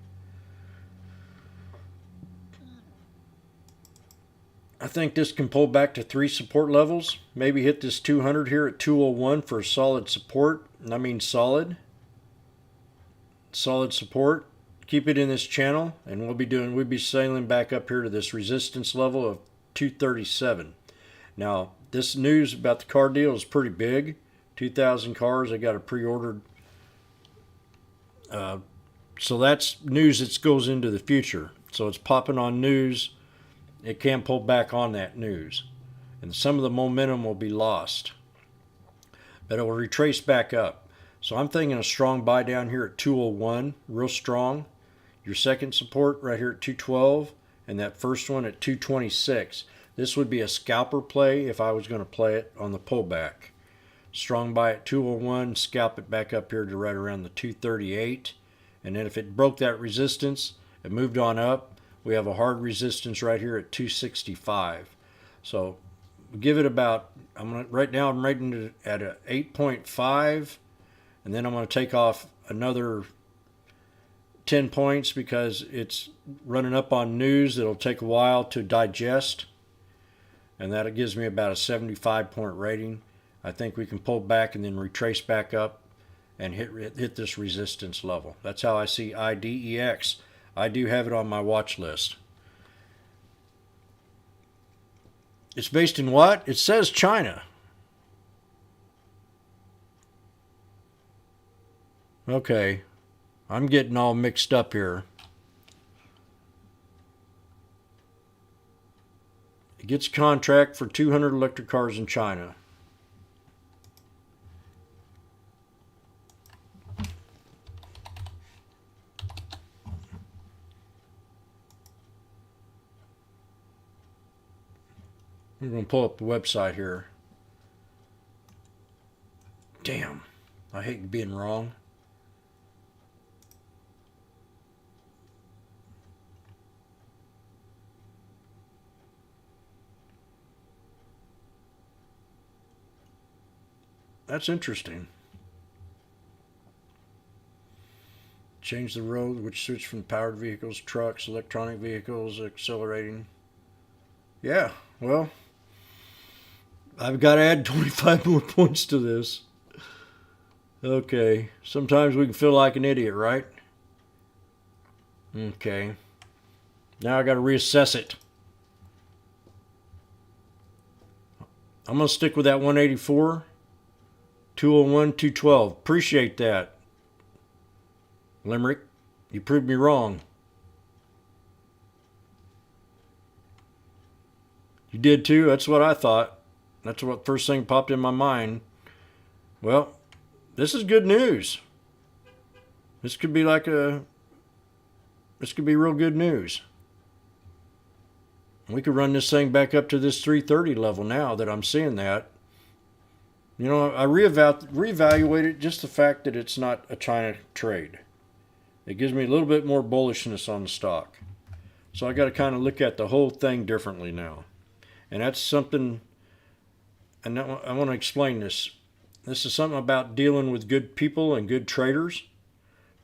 I think this can pull back to 3 support levels. Maybe hit this 200 here at 201 for a solid support. And I mean solid. Solid support. Keep it in this channel, and we'll be sailing back up here to this resistance level of 237. Now, this news about the car deal is pretty big. 2,000 cars. I got it pre-ordered. So that's news that goes into the future. So it's popping on news. It can't pull back on that news. And some of the momentum will be lost. But it will retrace back up. So I'm thinking a strong buy down here at 201. Real strong. Your second support right here at 212. And that first one at 226. This would be a scalper play if I was going to play it on the pullback. Strong buy at 201. Scalp it back up here to right around the 238. And then if it broke that resistance, it moved on up. We have a hard resistance right here at 265. So give it about, right now I'm rating it at a 8.5, and then I'm going to take off another 10 points because it's running up on news. It'll take a while to digest, and that gives me about a 75 point rating. I think we can pull back and then retrace back up and hit this resistance level. That's how I see IDEX. I do have it on my watch list. It's based in what? It says China. Okay. I'm getting all mixed up here. It gets a contract for 200 electric cars in China. We're going to pull up the website here. Damn. I hate being wrong. That's interesting. Change the road, which switch from powered vehicles, trucks, electronic vehicles, accelerating. Yeah, well, I've got to add 25 more points to this. Okay, sometimes we can feel like an idiot, right? Okay, now I got to reassess it. I'm going to stick with that 184, 201, 212. Appreciate that. Limerick, you proved me wrong. You did too? That's what I thought. That's what first thing popped in my mind. Well, this is good news. This could be real good news. We could run this thing back up to this 330 level now that I'm seeing that. You know, I reevaluated just the fact that it's not a China trade. It gives me a little bit more bullishness on the stock. So I got to kind of look at the whole thing differently now. And that's something, and I want to explain this. This is something about dealing with good people and good traders.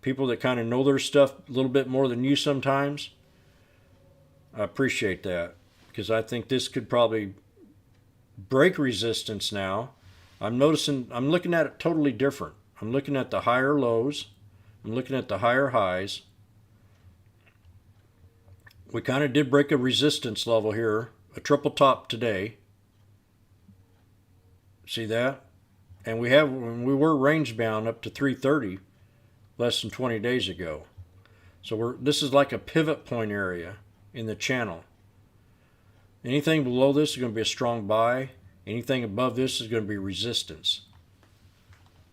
People that kind of know their stuff a little bit more than you sometimes. I appreciate that because I think this could probably break resistance now. I'm looking at it totally different. I'm looking at the higher lows. I'm looking at the higher highs. We kind of did break a resistance level here, a triple top today. See that? And we were range bound up to 330 less than 20 days ago. So this is like a pivot point area in the channel. Anything below this is going to be a strong buy. Anything above this is going to be resistance.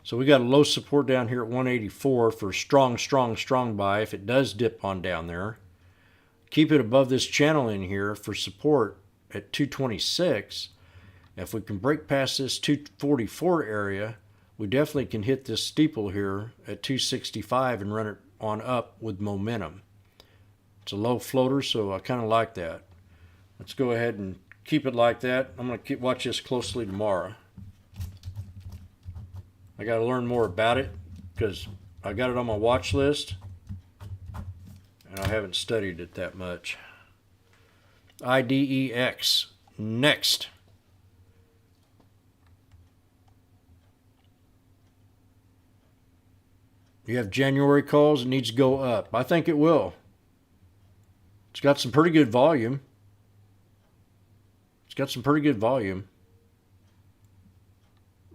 So we got a low support down here at 184 for strong buy if it does dip on down there. Keep it above this channel in here for support at 226. If we can break past this 244 area, we definitely can hit this steeple here at 265 and run it on up with momentum. It's a low floater, so I kind of like that. Let's go ahead and keep it like that. I'm going to watch this closely tomorrow. I got to learn more about it because I got it on my watch list and I haven't studied it that much. IDEX. Next. You have January calls. It needs to go up. I think it will. It's got some pretty good volume.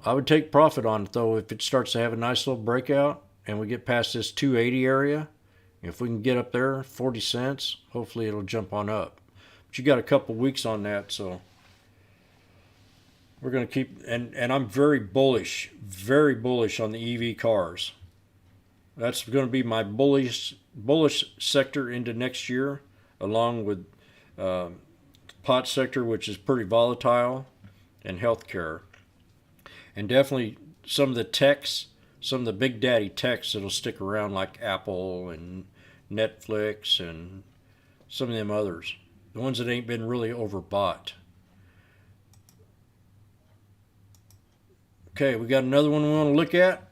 I would take profit on it, though, if it starts to have a nice little breakout and we get past this 280 area. If we can get up there, 40 cents, hopefully it'll jump on up. But you got a couple weeks on that, so we're going to keep, and I'm very bullish on the EV cars. That's going to be my bullish sector into next year, along with pot sector, which is pretty volatile, and healthcare. And definitely some of the techs, some of the big daddy techs that'll stick around like Apple and Netflix and some of them others. The ones that ain't been really overbought. Okay, we got another one we want to look at.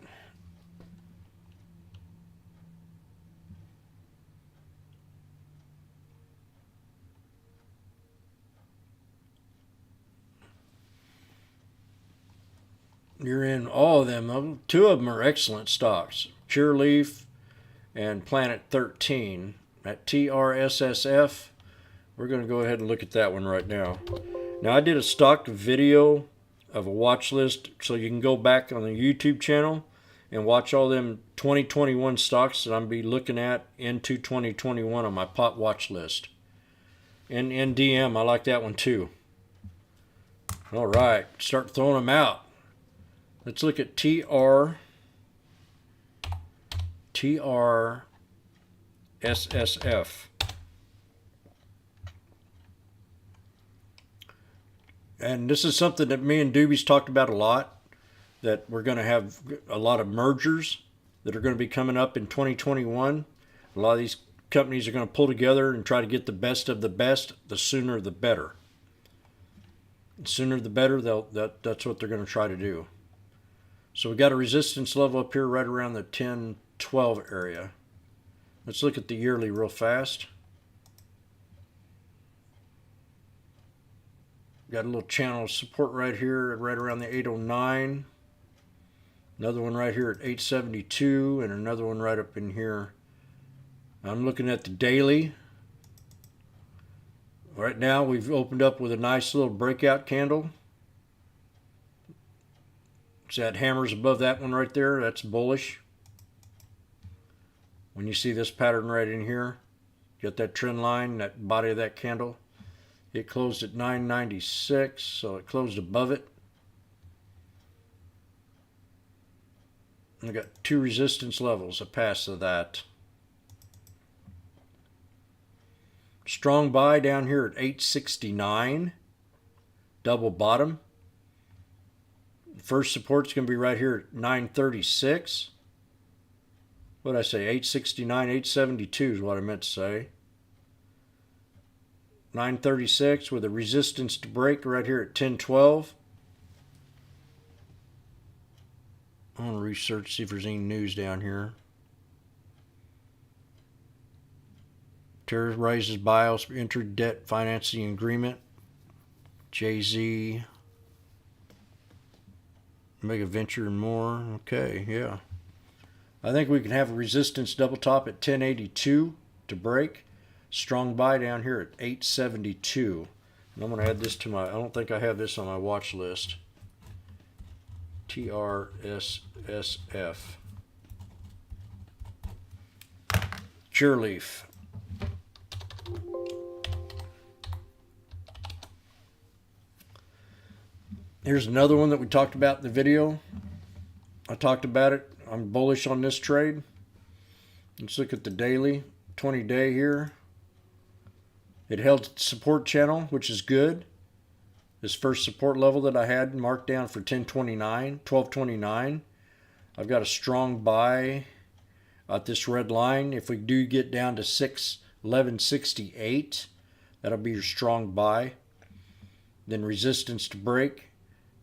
You're in all of them. Two of them are excellent stocks. Cureleaf and Planet 13 at TRSSF. We're going to go ahead and look at that one right now. Now I did a stock video of a watch list, so you can go back on the YouTube channel and watch all them 2021 stocks that I'm be looking at into 2021 on my pot watch list. And NDM, I like that one too. All right, start throwing them out. Let's look at TRSSF. And this is something that me and Doobie's talked about a lot, that we're going to have a lot of mergers that are going to be coming up in 2021. A lot of these companies are going to pull together and try to get the best of the best. The sooner the better. The sooner the better. That's what they're going to try to do. So we got a resistance level up here right around the 10-12 area. Let's look at the yearly real fast. Got a little channel of support right here, right around the 809. Another one right here at 872, and another one right up in here. I'm looking at the daily. Right now we've opened up with a nice little breakout candle. See that hammer's above that one right there? That's bullish. When you see this pattern right in here, got that trend line, that body of that candle. It closed at 996, so it closed above it. And I got two resistance levels that pass to that. Strong buy down here at 869, double bottom. First support's going to be right here at 936. What did I say? 869, 872 is what I meant to say. 936 with a resistance to break right here at 1012. I want to research, see if there's any news down here. Terror raises BIOS entered debt financing agreement. JZ. Mega Venture and more. Okay, yeah. I think we can have a resistance double top at 1082 to break. Strong buy down here at 872. And I'm going to add this to my, I don't think I have this on my watch list. TRSSF. Cheerleaf. Here's another one that we talked about in the video. I talked about it. I'm bullish on this trade. Let's look at the daily 20-day here. It held support channel, which is good. This first support level that I had marked down for 1229. I've got a strong buy at this red line. If we do get down to 1168, that'll be your strong buy. Then resistance to break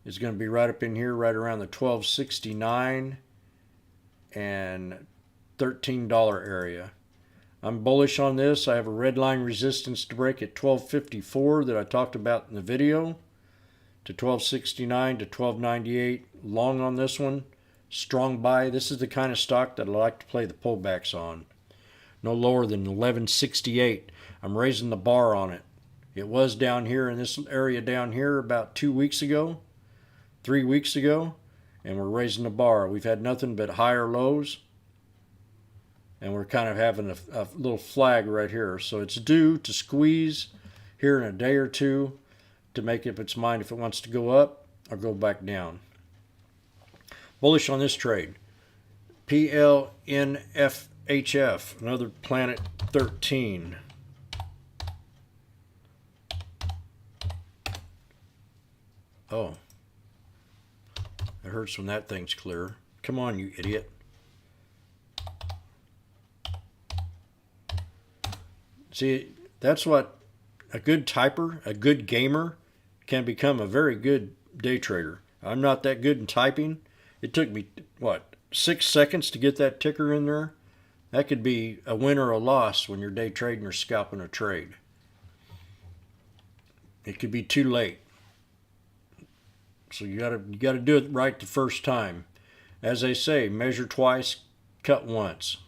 is going to be right up in here, right around the 1269 and $13 area. I'm bullish on this. I have a red line resistance to break at 1254 that I talked about in the video, to 1269 to 1298. Long on this one. Strong buy. This is the kind of stock that I like to play the pullbacks on. No lower than 1168. I'm raising the bar on it. It was down here in this area down here about 2 weeks ago, 3 weeks ago, and we're raising the bar. We've had nothing but higher lows. And we're kind of having a little flag right here. So it's due to squeeze here in a day or two to make up its mind if it wants to go up or go back down. Bullish on this trade. PLNFHF, another Planet 13. Oh. It hurts when that thing's clear. Come on, you idiot. See, that's what a good typer, a good gamer, can become a very good day trader. I'm not that good in typing. It took me, 6 seconds to get that ticker in there? That could be a win or a loss when you're day trading or scalping a trade. It could be too late. So you gotta do it right the first time. As they say, measure twice, cut once.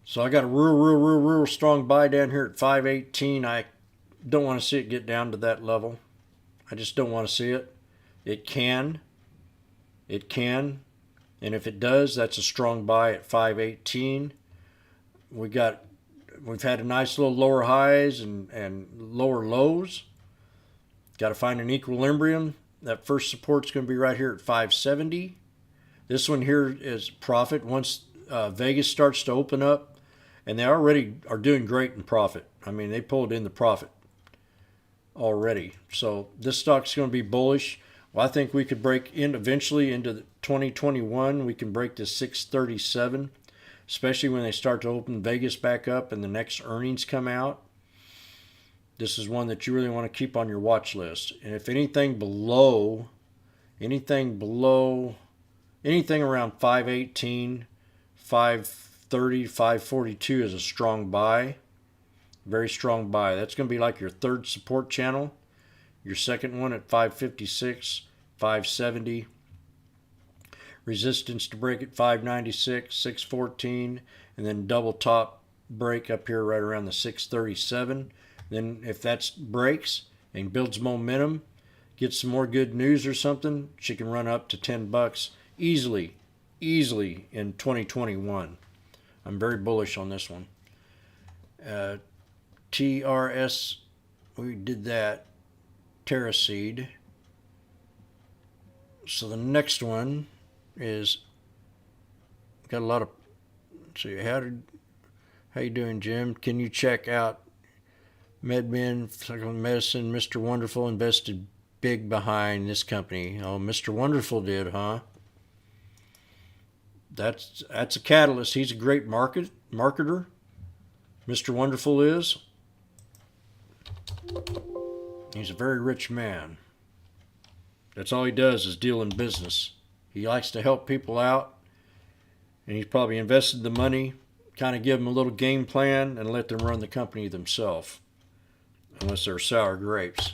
So I got a real strong buy down here at 518. I don't want to see it get down to that level. I just don't want to see it. It can. And if it does, that's a strong buy at 518. We've had a nice little lower highs and lower lows. Got to find an equilibrium. That first support's going to be right here at 570. This one here is profit once Vegas starts to open up, and they already are doing great in profit. I mean, they pulled in the profit already. So this stock's going to be bullish. Well, I think we could break in eventually into 2021. We can break to 637, especially when they start to open Vegas back up and the next earnings come out. This is one that you really want to keep on your watch list. And if anything around 518, 530, 542 is a strong buy. Very strong buy. That's going to be like your third support channel. Your second one at 556, 570. Resistance to break at 596, 614, and then double top break up here right around the 637. Then if that breaks and builds momentum, gets some more good news or something, she can run up to $10 easily in 2021. I'm very bullish on this one. TRS, we did that. Terraseed. So the next one is got a lot of. Let's see, how you doing, Jim? Can you check out MedMen Medicine? Mr. Wonderful invested big behind this company. Oh, Mr. Wonderful did, huh? That's a catalyst. He's a great marketer. Mr. Wonderful is. He's a very rich man. That's all he does is deal in business. He likes to help people out, and he's probably invested the money, kind of give them a little game plan, and let them run the company themselves, unless they're sour grapes.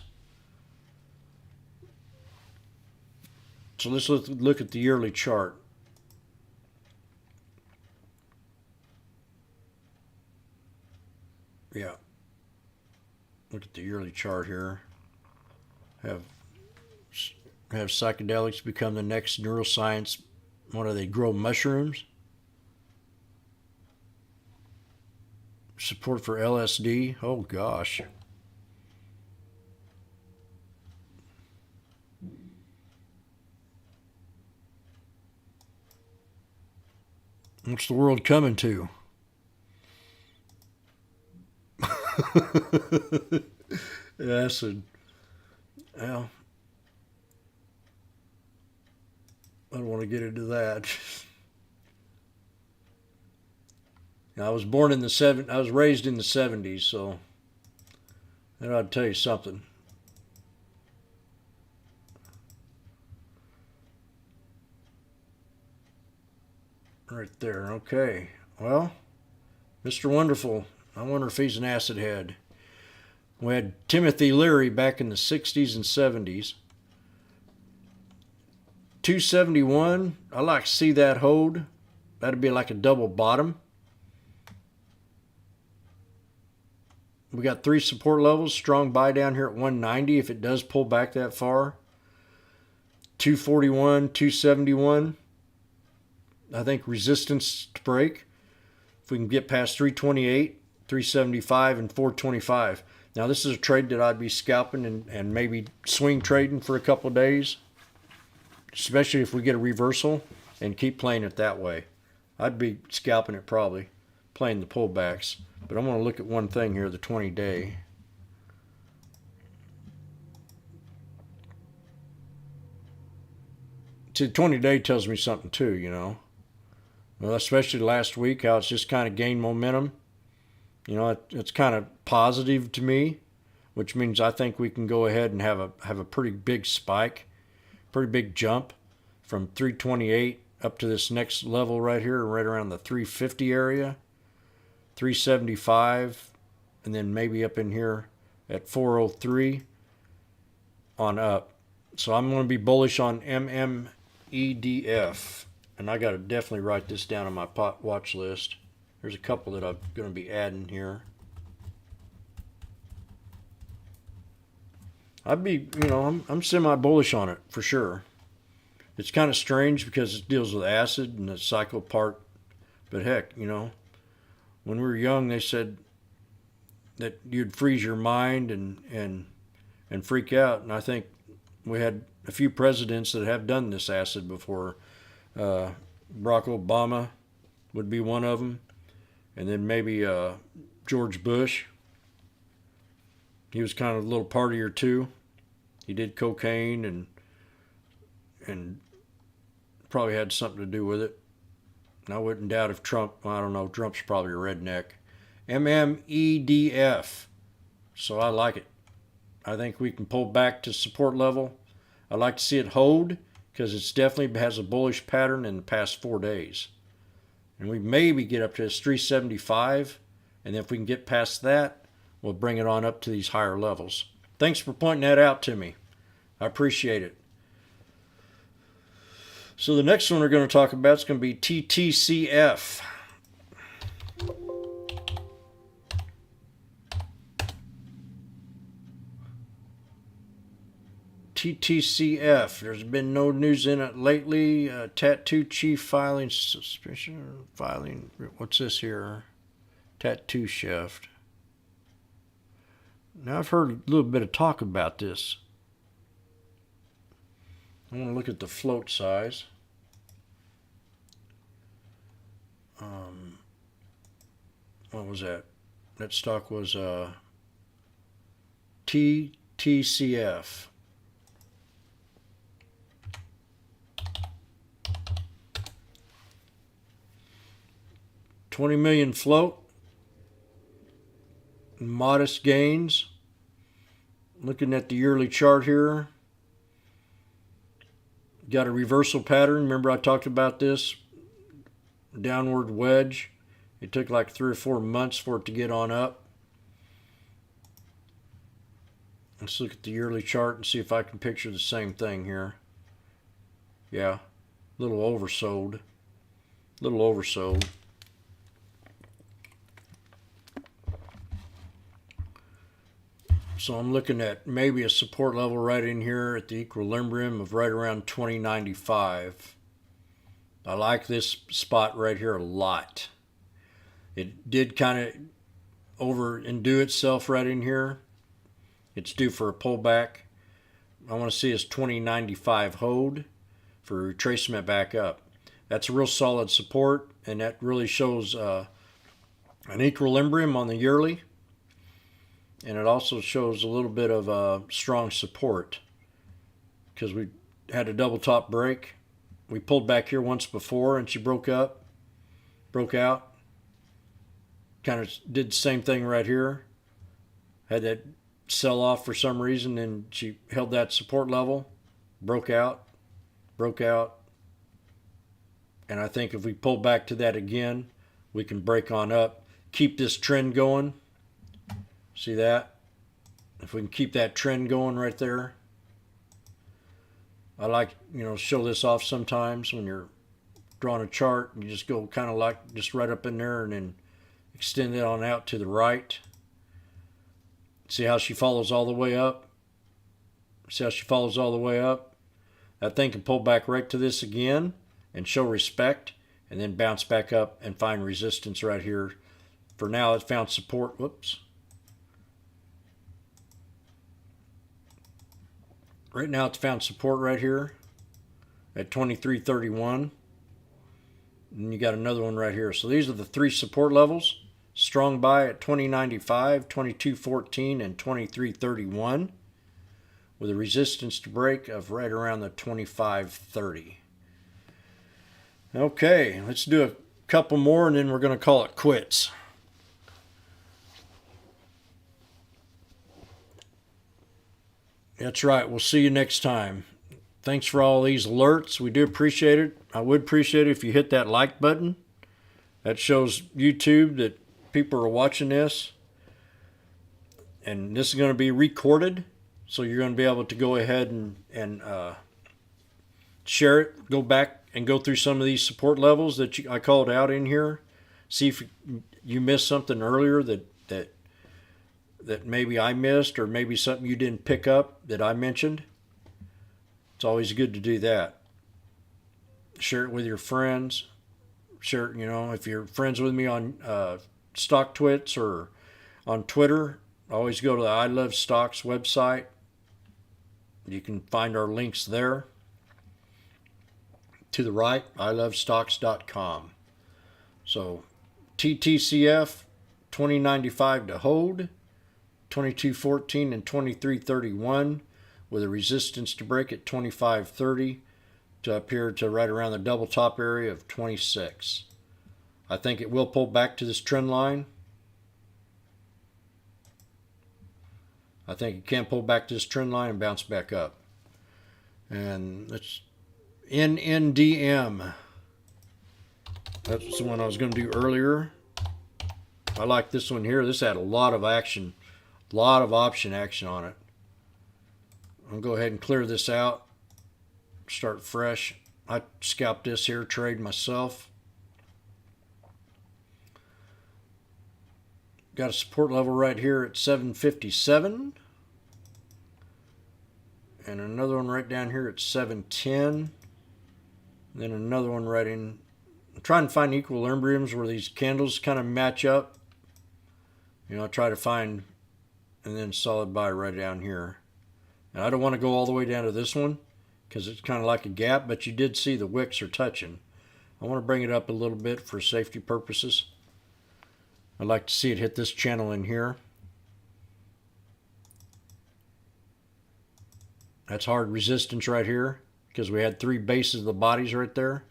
So let's look at the yearly chart. Yeah. Look at the yearly chart here. Have psychedelics become the next neuroscience? What do they grow? Mushrooms? Support for LSD? Oh gosh. What's the world coming to? Yes, well, I don't want to get into that. I was born in I was raised in the 70s, so that ought to tell you something. Right there, okay. Well, Mr. Wonderful, I wonder if he's an acid head. We had Timothy Leary back in the 60s and 70s. 271, I like to see that hold. That'd be like a double bottom. We got 3 support levels. Strong buy down here at 190 if it does pull back that far. 241, 271. I think resistance to break. If we can get past 328, 375, and 425. Now this is a trade that I'd be scalping and maybe swing trading for a couple of days, especially if we get a reversal and keep playing it that way. I'd be scalping it probably, playing the pullbacks. But I'm going to look at one thing here, the 20-day. See, the 20-day tells me something too, you know. Well, especially last week, how it's just kind of gained momentum. You know, it's kind of positive to me, which means I think we can go ahead and have a pretty big spike, pretty big jump from 328 up to this next level right here, right around the 350 area, 375, and then maybe up in here at 403 on up. So I'm going to be bullish on MMEDF, and I got to definitely write this down on my watch list. There's a couple that I'm going to be adding here. I'd be, I'm semi-bullish on it for sure. It's kind of strange because it deals with acid and the cycle part. But heck, when we were young, they said that you'd freeze your mind and freak out. And I think we had a few presidents that have done this acid before. Barack Obama would be one of them. And then maybe George Bush. He was kind of a little partier too. He did cocaine and probably had something to do with it. And I wouldn't doubt if Trump, I don't know, Trump's probably a redneck. MMEDF. So I like it. I think we can pull back to support level. I'd like to see it hold because it's definitely has a bullish pattern in the past 4 days. And we maybe get up to this 375. And if we can get past that, we'll bring it on up to these higher levels. Thanks for pointing that out to me. I appreciate it. So the next one we're going to talk about is going to be TTCF. TTCF. There's been no news in it lately. Tattoo chief filing suspicion. Filing. What's this here? Tattoo shaft. Now I've heard a little bit of talk about this. I want to look at the float size. What was that? That stock was TTCF. $20 million float. Modest gains. Looking at the yearly chart here. Got a reversal pattern. Remember I talked about this? Downward wedge. It took like 3 or 4 months for it to get on up. Let's look at the yearly chart and see if I can picture the same thing here. Yeah, a little oversold. Little oversold. So I'm looking at maybe a support level right in here at the equilibrium of right around 2095. I like this spot right here a lot. It did kind of undo itself right in here. It's due for a pullback. I want to see its 2095 hold for retracement back up. That's a real solid support, and that really shows an equilibrium on the yearly. And it also shows a little bit of strong support because we had a double top break. We pulled back here once before and she broke out. Kind of did the same thing right here. Had that sell off for some reason and she held that support level. Broke out. And I think if we pull back to that again, we can break on up. Keep this trend going. See that? If we can keep that trend going right there. I like, show this off sometimes when you're drawing a chart. You just go kind of like just right up in there and then extend it on out to the right. See how she follows all the way up? That thing can pull back right to this again and show respect and then bounce back up and find resistance right here. For now, it's found support. Whoops. Right now it's found support right here at 2331. And you got another one right here. So these are the 3 support levels. Strong buy at 2095, 2214, and 2331. With a resistance to break of right around the 2530. Okay, let's do a couple more and then we're going to call it quits. That's right. We'll see you next time. Thanks for all these alerts. We do appreciate it. I would appreciate it if you hit that like button. That shows YouTube that people are watching this. And this is going to be recorded. So you're going to be able to go ahead and share it. Go back and go through some of these support levels that I called out in here. See if you missed something earlier that that maybe I missed, or maybe something you didn't pick up that I mentioned. It's always good to do that. Share it with your friends. Share, if you're friends with me on StockTwits or on Twitter, always go to the I Love Stocks website. You can find our links there. To the right, ilovestocks.com. So TTCF 2095 to hold, 2214 and 2331 with a resistance to break at 2530 to up here to right around the double top area of 26. I think it will pull back to this trend line. I think it can pull back to this trend line and bounce back up. And let's NNDM. That's the one I was going to do earlier. I like this one here. This had a lot of action, a lot of option action on it. I'll go ahead and clear this out. Start fresh. I scalped this here, trade myself. Got a support level right here at 757. And another one right down here at 710. Then another one right in. I'm trying to find equilibriums where these candles kind of match up. I try to find, and then solid buy right down here. And I don't want to go all the way down to this one because it's kind of like a gap, but you did see the wicks are touching. I want to bring it up a little bit for safety purposes. I'd like to see it hit this channel in here. That's hard resistance right here because we had 3 bases of the bodies right there.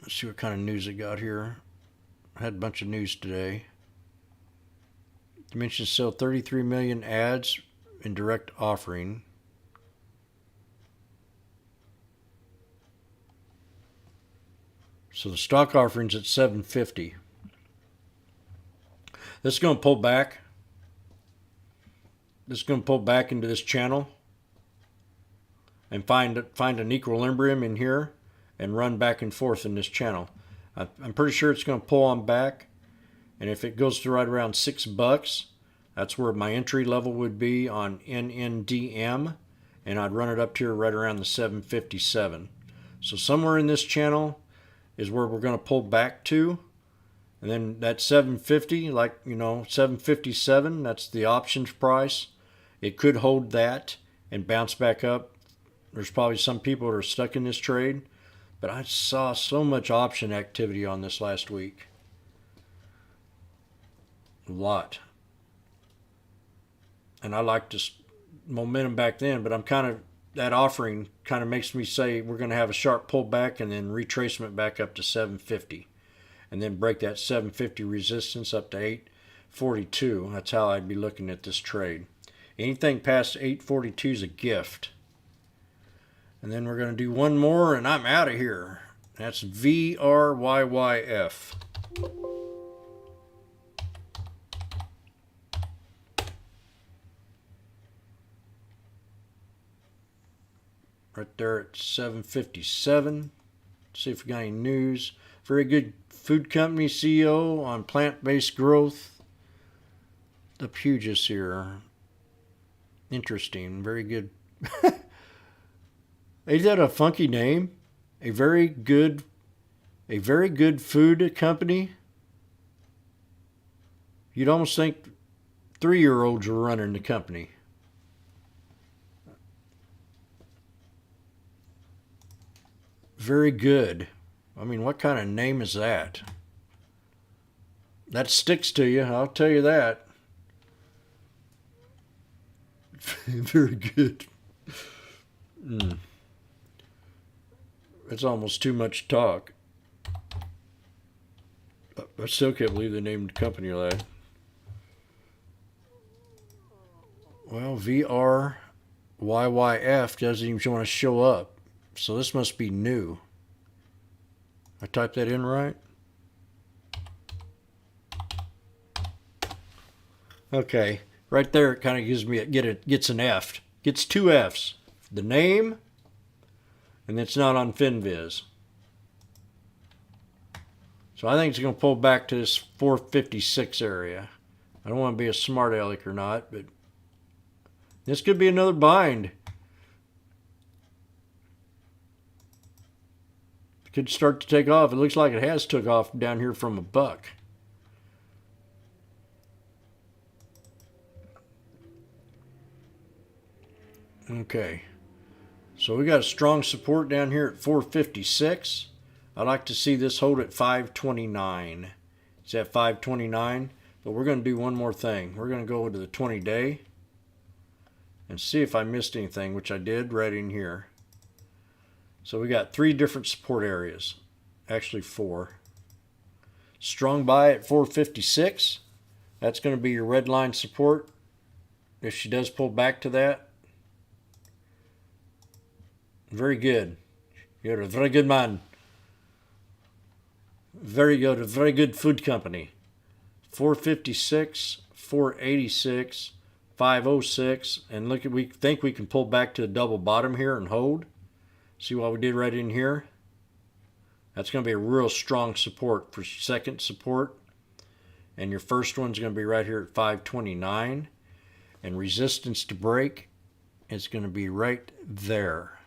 Let's see what kind of news it got here. I had a bunch of news today. Dimensions sell 33 million ads in direct offering. So the stock offering's at 750. This is going to pull back. This is going to pull back into this channel and find an equilibrium in here and run back and forth in this channel. I'm pretty sure it's going to pull on back, and if it goes to right around $6, that's where my entry level would be on NNDM, and I'd run it up here right around the 757. So somewhere in this channel is where we're going to pull back to, and then that 750, 757, that's the options price. It could hold that and bounce back up. There's probably some people that are stuck in this trade, but I saw so much option activity on this last week. A lot. And I liked this momentum back then, but that offering kind of makes me say we're going to have a sharp pullback and then retracement back up to 750. And then break that 750 resistance up to 842. That's how I'd be looking at this trade. Anything past 842 is a gift. And then we're going to do one more, and I'm out of here. That's VRYYF. Right there at 757. See if we got any news. Very good food company CEO on plant-based growth. The Pugus here. Interesting. Very good. Ain't that a funky name? A very good food company. You'd almost think 3-year-olds were running the company. Very good. I mean, what kind of name is that? That sticks to you, I'll tell you that. Very good. It's almost too much talk. I still can't believe they named the company like that. Well, VRYYF doesn't even want to show up. So this must be new. I typed that in right? Okay. Right there it kind of gives me gets an F. Gets 2 Fs. The name, and it's not on FinViz. So I think it's going to pull back to this 456 area. I don't want to be a smart aleck or not, but this could be another bind. It could start to take off. It looks like it has took off down here from a buck. Okay. So we got a strong support down here at 456. I'd like to see this hold at 529. It's at 529, but we're going to do one more thing. We're going to go to the 20-day and see if I missed anything, which I did right in here. So we got 3 different support areas, actually 4. Strong buy at 456. That's going to be your red line support. If she does pull back to that, very good. You're a very good man. Very good. A very good food company. 456, 486, 506, and look at, we think we can pull back to a double bottom here and hold. See what we did right in here? That's going to be a real strong support for second support. And your first one's going to be right here at 529. And resistance to break is going to be right there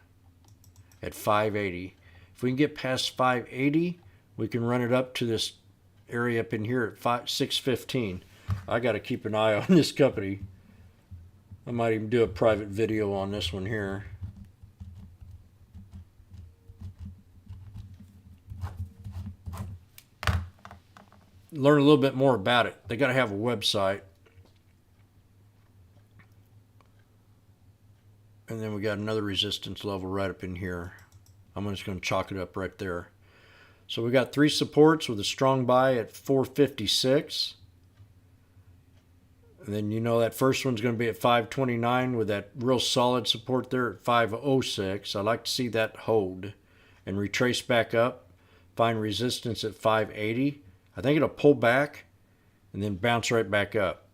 at 580. If we can get past 580, we can run it up to this area up in here at 615. I got to keep an eye on this company. I might even do a private video on this one here. Learn a little bit more about it. They got to have a website. And then we got another resistance level right up in here. I'm just going to chalk it up right there. So we got 3 supports with a strong buy at 456. And then you know that first one's going to be at 529 with that real solid support there at 506. I like to see that hold and retrace back up, find resistance at 580. I think it'll pull back and then bounce right back up.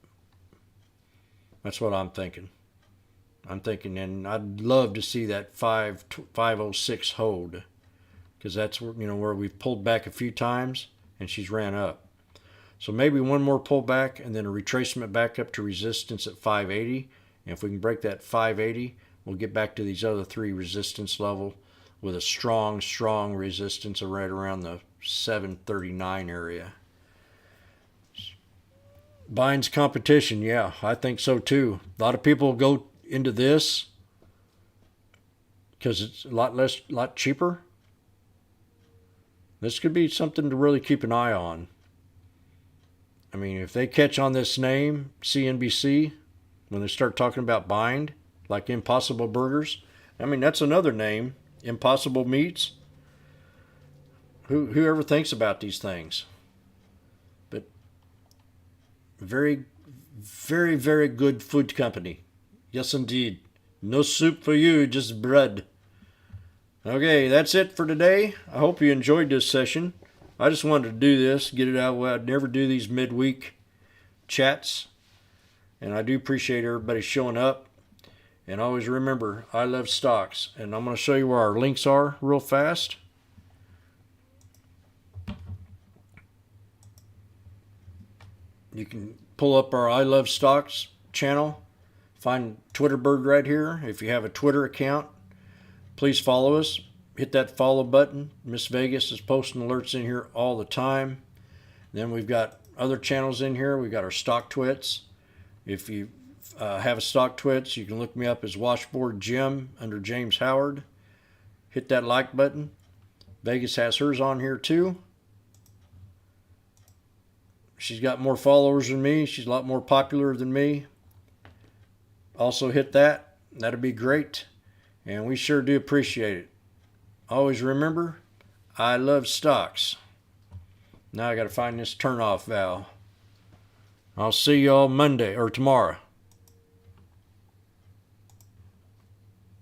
That's what I'm thinking. And I'd love to see that 506 hold, because that's where we've pulled back a few times and she's ran up. So maybe one more pullback and then a retracement back up to resistance at 580. And if we can break that 580, we'll get back to these other 3 resistance level with a strong resistance right around the 739 area. Binds competition, yeah, I think so too. A lot of people go into this because it's a lot cheaper. This could be something to really keep an eye on. I mean, if they catch on this name, CNBC, when they start talking about bind, like Impossible Burgers, I mean, that's another name, Impossible Meats. Whoever thinks about these things? But very, very, very good food company. Yes, indeed. No soup for you, just bread. Okay, that's it for today. I hope you enjoyed this session. I just wanted to do this, get it out. I'd never do these midweek chats. And I do appreciate everybody showing up. And always remember, I love stocks. And I'm going to show you where our links are real fast. You can pull up our I Love Stocks channel. Find Twitter Bird right here. If you have a Twitter account, please follow us. Hit that follow button. Miss Vegas is posting alerts in here all the time. Then we've got other channels in here. We've got our Stock Twits. If you have a Stock Twits, you can look me up as Washboard Jim under James Howard. Hit that like button. Vegas has hers on here too. She's got more followers than me. She's a lot more popular than me. Also hit that. That'd be great. And we sure do appreciate it. Always remember, I love stocks. Now I got to find this turn off valve. I'll see y'all Monday or tomorrow.